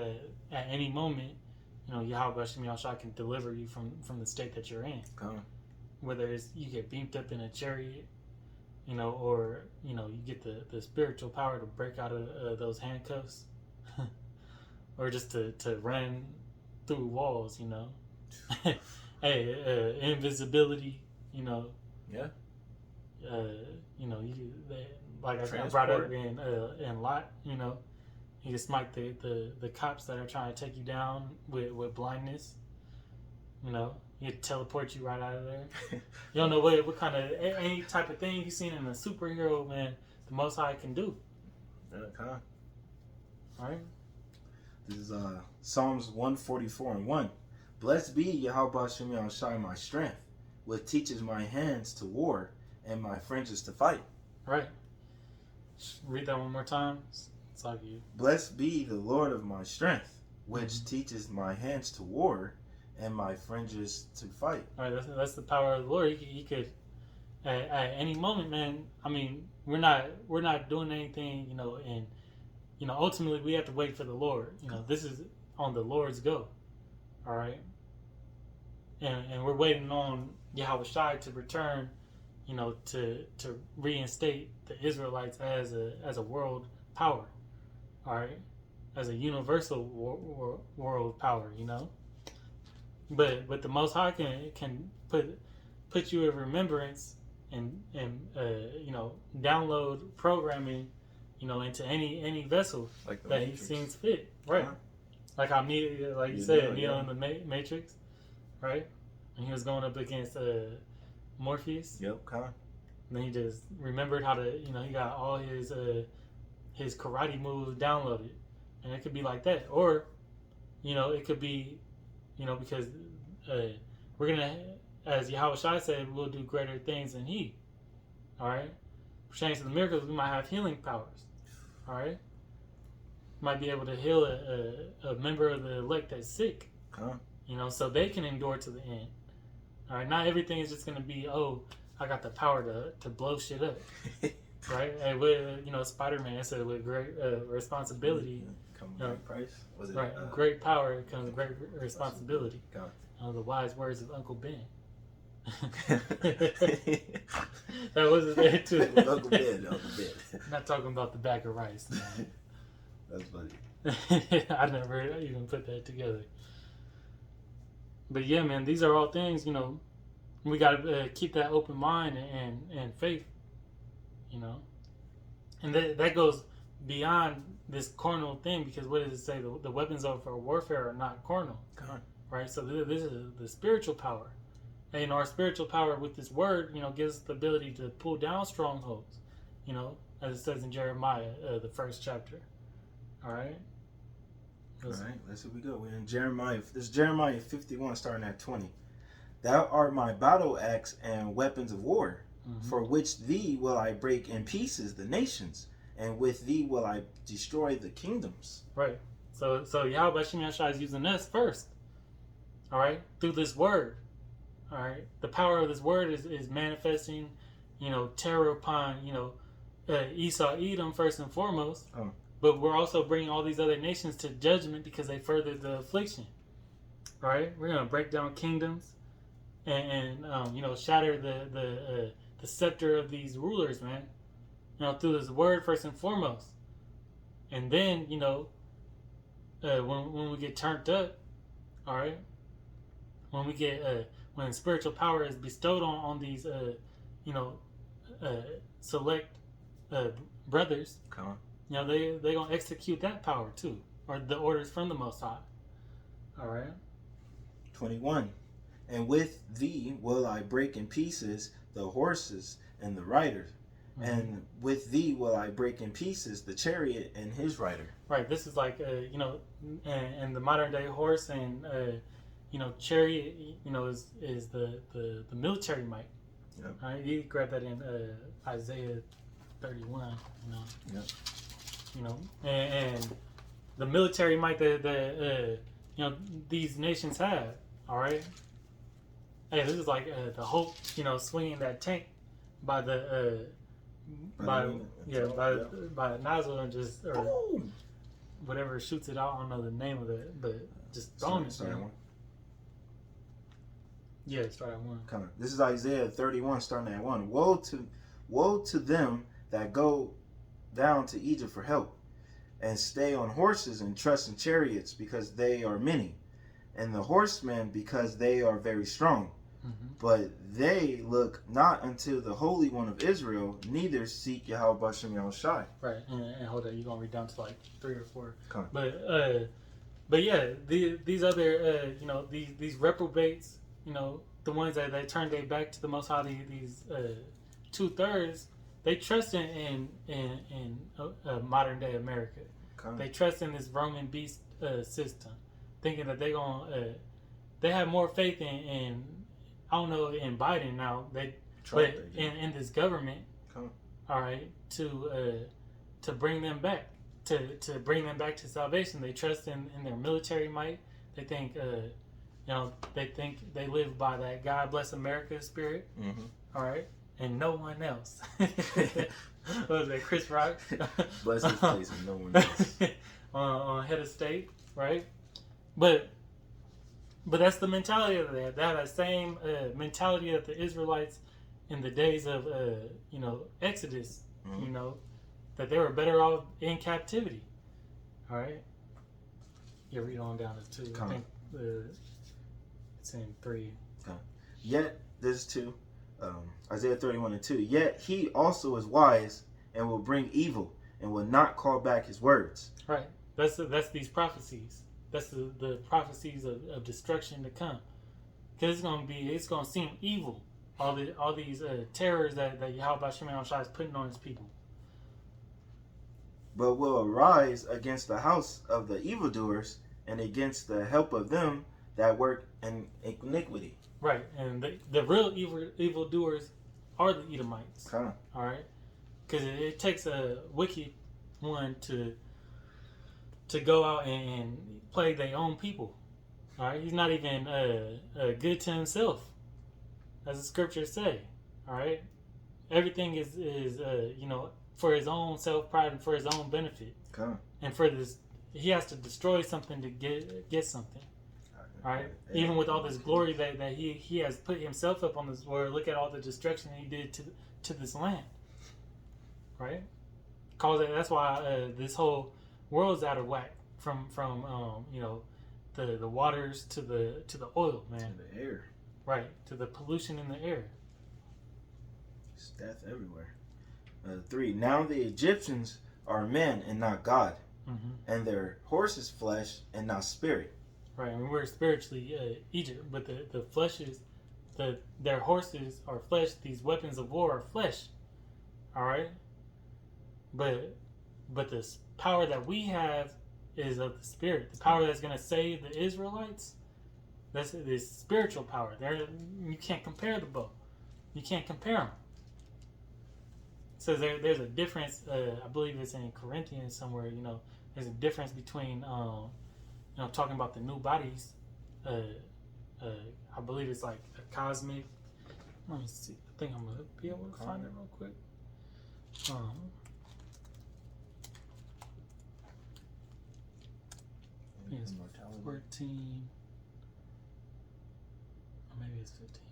at any moment, Yahweh Shem Yahshai can deliver you from the state that you're in. Whether it's you get beamed up in a chariot, or you get the spiritual power to break out of those handcuffs, or just to run through walls, hey, invisibility, Yeah. Like I brought up in Lot, you can smite the cops that are trying to take you down with blindness. He teleport you right out of there. You don't know what kind of any type of thing you've seen in a superhero, man. The Most High can do. All right. This is Psalms 144:1. Blessed be Yahweh Shem Yahshai, my strength, which teaches my hands to war and my fringes to fight. Right. Read that one more time. It's like you. Blessed be the Lord of my strength, which teaches my hands to war and my fringes to fight. All right, that's the power of the Lord. He could at any moment, man. I mean, we're not doing anything, and ultimately we have to wait for the Lord. This is on the Lord's go. All right, and we're waiting on Yahweh Shai to return. To reinstate the Israelites as a world power, all right, as a universal world power, But the Most High can put you in remembrance and download programming into any vessel Like the that Matrix. he seems fit, right? Uh-huh. Like how Neo, like you Yeah, said, yeah. Neo in the Matrix, right? And he was going up against Morpheus. Yep, Con. And then he just remembered how to, he got all his karate moves downloaded, and it could be like that, or, it could be, because we're gonna, as Yahweh Shai said, we'll do greater things than he. All right, pertaining to the miracles, we might have healing powers. All right, might be able to heal a member of the elect that's sick. Con. So they can endure to the end. All right, not everything is just gonna be, oh, I got the power to blow shit up, right? And with Spider-Man said with great responsibility, Come on, price. Was it right? Great power comes great responsibility. The wise words of Uncle Ben. That was there too. Uncle Ben. Not talking about the bag of rice. Man. That's funny. I never even put that together. But yeah, man, these are all things, we got to keep that open mind and faith, And that goes beyond this carnal thing, because what does it say? The weapons of our warfare are not carnal. God. Right? So this is the spiritual power. And our spiritual power with this word, gives us the ability to pull down strongholds, as it says in Jeremiah, the 1st chapter. All right? All right, let's see. We go. We're in Jeremiah. This is Jeremiah 51, starting at 20. Thou art my battle axe and weapons of war, for which thee will I break in pieces the nations, and with thee will I destroy the kingdoms. Right. So Yahweh Shem Yahshua is using us first. All right, through this word. All right, the power of this word is manifesting, terror upon Esau, Edom first and foremost. Oh. But we're also bringing all these other nations to judgment because they furthered the affliction. Right? We're gonna break down kingdoms, and shatter the scepter of these rulers, man. Through this word first and foremost. And then when we get turned up, all right. When we get when spiritual power is bestowed on these select brothers. Come on. They gonna execute that power too, or the orders from the Most High. All right. 21. And with thee will I break in pieces the horses and the rider, and with thee will I break in pieces the chariot and his rider. Right. This is like and the modern day horse and chariot. Is the military might. Yep. All right. You grab that in Isaiah 31. Yep. And the military might that these nations have. All right. Hey, this is like the Hulk, swinging that tank by the by the nozzle and just whatever shoots it out. I don't know the name of it, but just throwing it. Start at 1. Yeah, start at 1. Come on. This is Isaiah 31, starting at 1. Woe to them that go down to Egypt for help, and stay on horses and trust in chariots, because they are many, and the horsemen because they are very strong. But they look not unto the Holy One of Israel, neither seek Yahweh Bashem Yahushai. Right, and hold on, you're gonna read down to like 3 or 4. Come on. But yeah, these other these reprobates, the ones that they turn their back to the Most High, these 2/3, they trust in modern day America. They trust in this Roman beast system, thinking that they have more faith in I don't know, in Biden now, but in this government, all right, to bring them back, to bring them back to salvation. They trust in their military might. They think they think they live by that God bless America spirit. All right, and no one else. What was that, Chris Rock? Bless his place and no one else. on head of state, right? But that's the mentality of that. That same mentality of the Israelites in the days of Exodus. That they were better off in captivity. All right. Yeah, read on down to 2. I think it's in 3. Yet this 2, Isaiah 31 and 2. Yet he also is wise and will bring evil and will not call back his words. Right. That's these prophecies. That's the prophecies of destruction to come. Because it's gonna seem evil. All these terrors that Yahweh Shemel Shai is putting on his people. But will arise against the house of the evildoers and against the help of them that work in iniquity. Right, and the real evildoers are the Edomites. Huh. All right, because it takes a wicked one to go out and plague their own people. All right, he's not even good to himself, as the scriptures say. All right, everything is for his own self pride and for his own benefit. Huh. And for this, he has to destroy something to get something. Right? Even with all this glory that he has put himself up on this world, look at all the destruction he did to this land. Right? That's why this whole world's out of whack from the waters to the oil, man. To the air. Right, to the pollution in the air. It's death everywhere. 3. Now the Egyptians are men and not God, and their horses flesh and not spirit. Right, and we're spiritually Egypt, but the flesh is their horses are flesh. These weapons of war are flesh. All right, but the power that we have is of the spirit. The power that's going to save the Israelites. That's this spiritual power. You can't compare the both. You can't compare them. So there's a difference. I believe it's in Corinthians somewhere. There's a difference between talking about the new bodies. I believe it's like a cosmic. Let me see. I think I'm gonna be able to find it real quick. I think it's 14. Or maybe it's 15.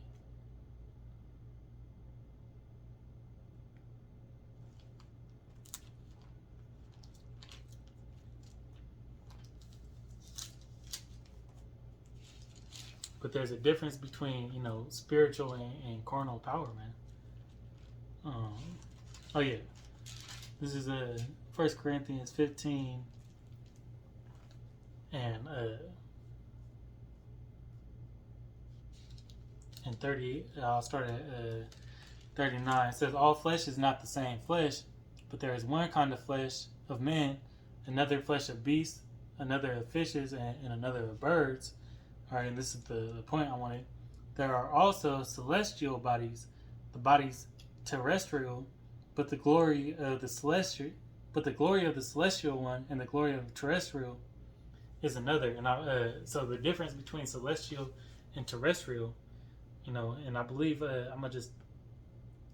But there's a difference between, spiritual and carnal power, man. Oh yeah, this is 1 Corinthians 15 and 30. I'll start at 39. It says, "All flesh is not the same flesh, but there is one kind of flesh of men, another flesh of beasts, another of fishes, and another of birds." All right, and this is the point I wanted. There are also celestial bodies, the bodies terrestrial, but the glory of the celestial one and the glory of the terrestrial is another. And so the difference between celestial and terrestrial, and I believe I'm gonna just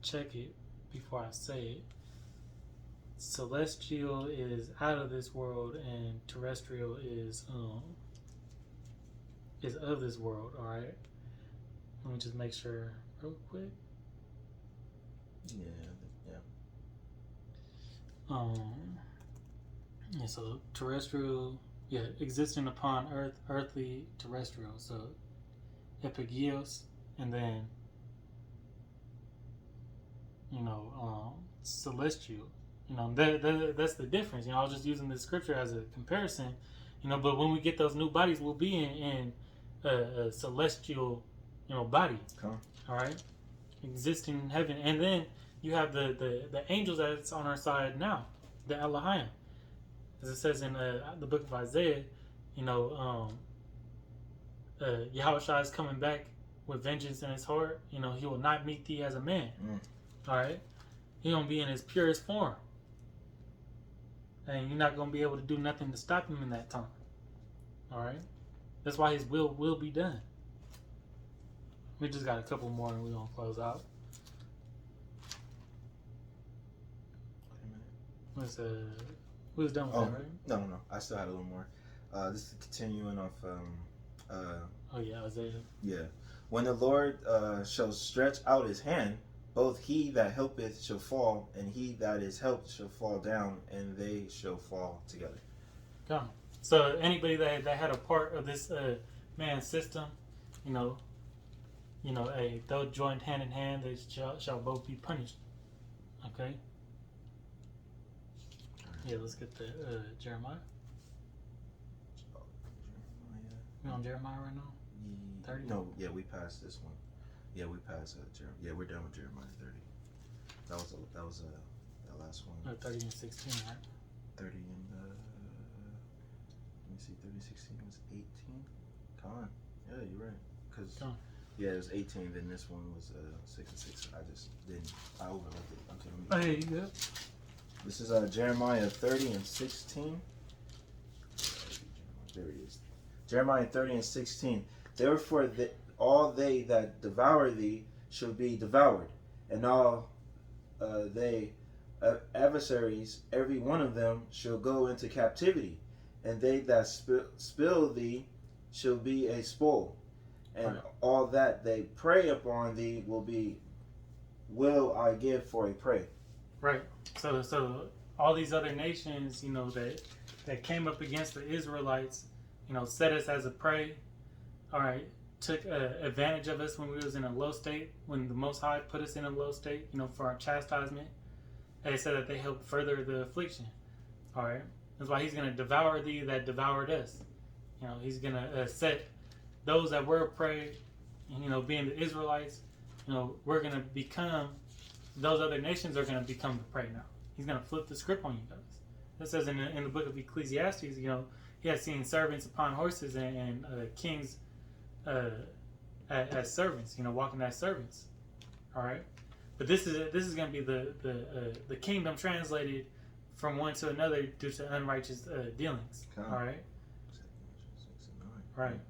check it before I say it. Celestial is out of this world, and terrestrial is of this world. All right, let me just make sure real quick. Yeah, so terrestrial, existing upon earth, earthly, terrestrial. So epigeos, and then celestial. That's the difference. I was just using the scripture as a comparison. But when we get those new bodies, we'll be in a celestial, body. Come. All right, existing in heaven, and then you have the angels that's on our side now, the Elohim, as it says in the book of Isaiah. Yahweh Shai is coming back with vengeance in his heart. He will not meet thee as a man. All right, he gonna be in his purest form, and you're not gonna be able to do nothing to stop him in that time. All right, that's why his will be done. We just got a couple more, and we're gonna close out. We was done with that, right? No. I still had a little more. This is continuing off. Isaiah. Yeah. When the Lord shall stretch out his hand, both he that helpeth shall fall, and he that is helped shall fall down, and they shall fall together. Come. So anybody that had a part of this man's system, though joined hand in hand, they shall both be punished. Okay. Yeah, let's get the Jeremiah. We on Jeremiah right now? 30? No, yeah, we passed this one. Yeah, we passed Jeremiah. Yeah, we're done with Jeremiah 30. That was that last one. 30 and 16, right? 30 and let me see, 30, 16 was 18. Con. Yeah, you're right. Cause Con. yeah, it was 18. Then this one was 6 and 6. I just didn't. I overlooked it. Okay, let me. Oh, yeah, you good? This is Jeremiah 30 and 16. There it is. Jeremiah 30 and 16. Therefore, all they that devour thee shall be devoured, and all they adversaries, every one of them, shall go into captivity, and they that spill thee shall be a spoil, and right. all that they prey upon thee will I give for a prey. Right. So all these other nations, you know, that came up against the Israelites, you know, set us as a prey. All right, took advantage of us when we was in a low state, when the Most High put us in a low state, you know, for our chastisement. And they said that they helped further the affliction. All right, that's why He's going to devour thee that devoured us. You know, He's going to set those that were a prey, you know, being the Israelites. You know, we're going to become, those other nations are going to become the prey now. He's going to flip the script on you guys. It says in the book of Ecclesiastes, you know, He has seen servants upon horses and kings as servants, you know, walking as servants. All right, but this is going to be the kingdom translated from one to another due to unrighteous dealings. Okay. All right, right.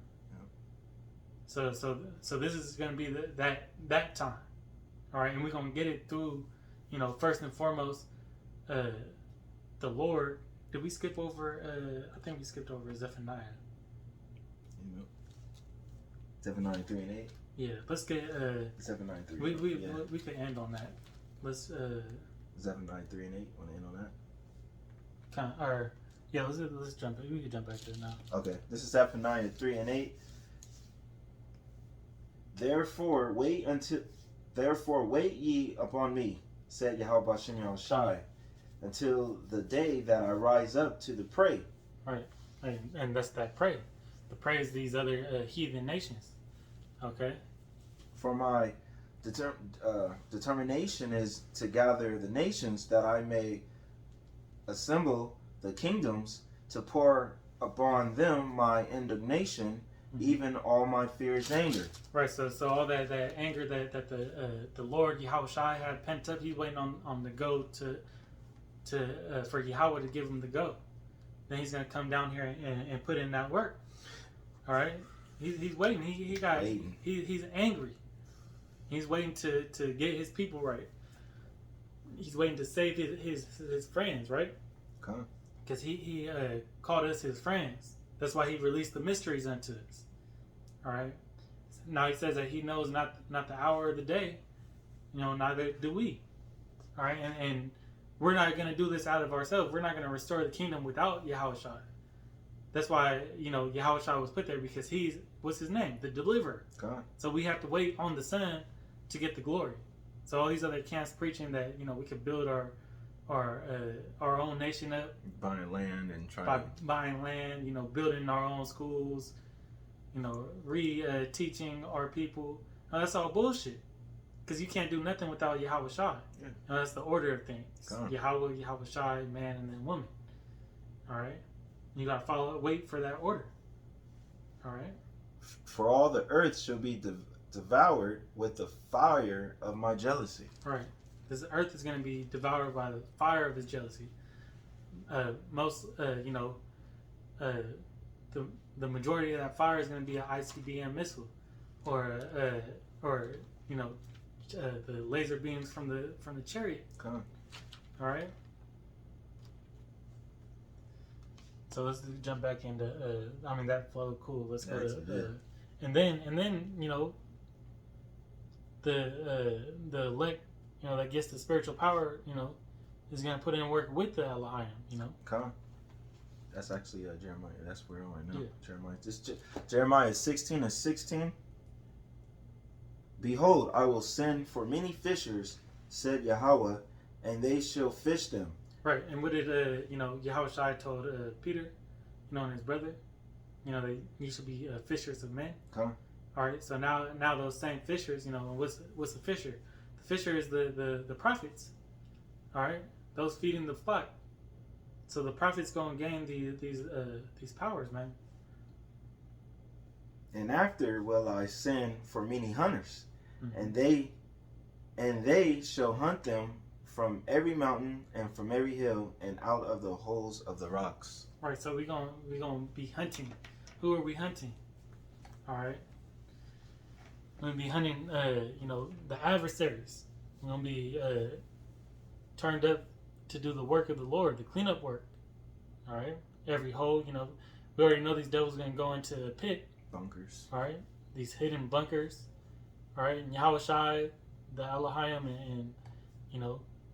Yep. So this is going to be that time. All right, and we're going to get it through, you know, first and foremost, the Lord. Did we skip over? I think we skipped over Zephaniah. Zephaniah 3 and 8. Yeah, let's get Zephaniah 3. We could end on that. Let's Zephaniah 3 and 8. Want to end on that? Let's jump. We can jump back to it now. Okay, this is Zephaniah 3 and 8. Therefore wait ye upon me, said Yahweh Bashem Yahushai, until the day that I rise up to the prey. Right, and that's that prey. The prey is these other heathen nations. Okay. For my determination is to gather the nations, that I may assemble the kingdoms, to pour upon them my indignation, even all my fierce anger. Right. So all that anger that the Lord Yahushai had pent up, He's waiting on the go for Yahweh to give him the go. Then He's gonna come down here and put in that work. All right. He's waiting. He's angry. He's waiting to get His people right. He's waiting to save his friends, right? Okay. Because he called us His friends. That's why He released the mysteries unto us. All right. Now He says that He knows not the hour or the day. You know, neither do we. All right. And we're not going to do this out of ourselves. We're not going to restore the kingdom without Yahushua. That's why, you know, Yahushua was put there, because what's His name? The deliverer. God. So we have to wait on the Son to get the glory. So all these other camps preaching that, you know, we could build our own nation up, buying land and buying land, you know, building our own schools, you know, teaching our people. Now, that's all bullshit. Because you can't do nothing without Yahweh Shai. Yeah. Now, that's the order of things. Yahweh Shai, man, and then woman. All right. You gotta wait for that order. All right. For all the earth shall be devoured with the fire of my jealousy. Right. This earth is going to be devoured by the fire of His jealousy. The majority of that fire is going to be an ICBM missile, or you know, the laser beams from the chariot. Come. All right. So let's jump back into. That flowed cool. Let's go to. And then you know. The elect, you know, that gets the spiritual power, you know, is going to put in work with the Elohim, you know. Come. That's actually Jeremiah. That's where I'm right now. Yeah. Jeremiah 16 and 16. Behold, I will send for many fishers, said Yahweh, and they shall fish them. Right, and what did Yahweh Shai told Peter, and his brother, that you should be fishers of men. Come. All right, so now those same fishers, what's the fisher? The fisher is the prophets. All right, those feeding the flock. So the prophets gonna gain these powers, man. And after will I send for many hunters, Mm-hmm. and they shall hunt them from every mountain and from every hill and out of the holes of the rocks. All right, so we gonna be hunting. Who are we hunting? All right, we're gonna be hunting. The adversaries. We're gonna be turned up to do the work of the Lord, the cleanup work. All right, every hole. We already know these devils are gonna go into a pit. Bunkers. All right, these hidden bunkers. All right, and Yahweh Shai, the Elohim, and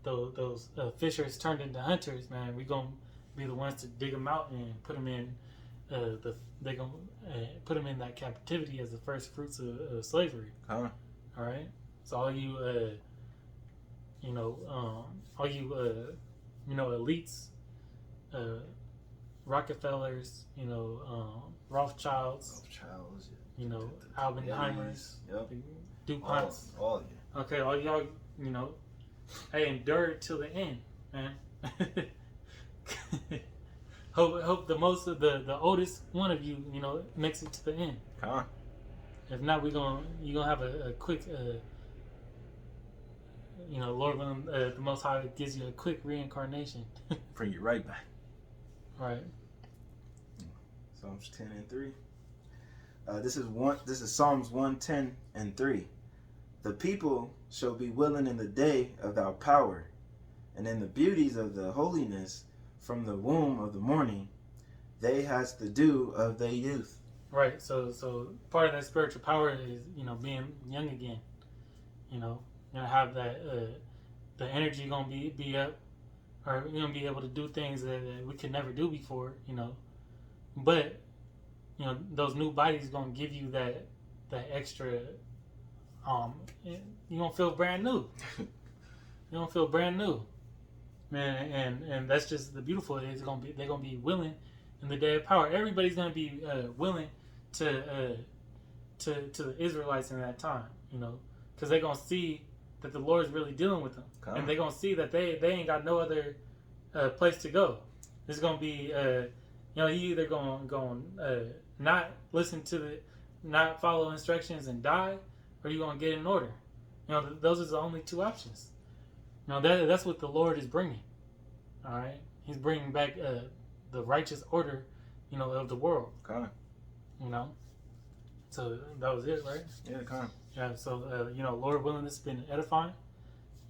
those fishers turned into hunters. Man, we gonna be the ones to dig them out and put them in they gonna put them in that captivity as the first fruits of slavery. Huh? All right, so all you elites, Rockefellers, Rothschilds, Albenheimers, Yep. DuPonts. All Okay, all y'all, hey, endure it till the end, man. hope the oldest one of you, makes it to the end. Come on. If not, you're gonna have a quick, Lord willing, the Most High gives you a quick reincarnation. Bring you right back. Right. Psalms 10:3. This is Psalms 110:3. The people shall be willing in the day of thy power, and in the beauties of the holiness from the womb of the morning, they has the dew of their youth. Right. So part of that spiritual power is being young again. Have that the energy gonna be up, or you're gonna be able to do things that we could never do before. But those new bodies gonna give you that extra. You gonna feel brand new. You gonna feel brand new, man. And that's just the beautiful. They're gonna be willing in the day of power. Everybody's gonna be willing to the Israelites in that time. Because they're gonna see that the Lord's really dealing with them, and they're gonna see that they ain't got no other place to go. There's gonna be you either going not listen to not follow instructions and die, or you gonna get in order. Those are the only two options. That's what the Lord is bringing. All right, He's bringing back the righteous order, of the world. Okay. So that was it, right? Yeah, come. Yeah. So Lord willing, this has been edifying.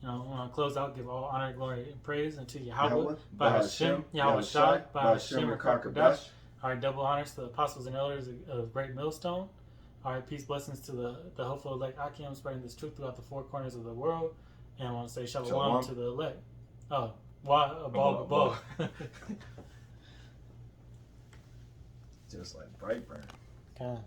When I close out, give all honor, glory, and praise unto Yahweh, by Hashem, Yahweh Shai, by Hashem, Rakakodash. All right, double honors to the apostles and elders of Great Millstone. All right, peace, blessings to the hopeful elect Akim, spreading this truth throughout the four corners of the world. And I want to say shalom to the elect. Oh, above. Just like Brightburn. Okay.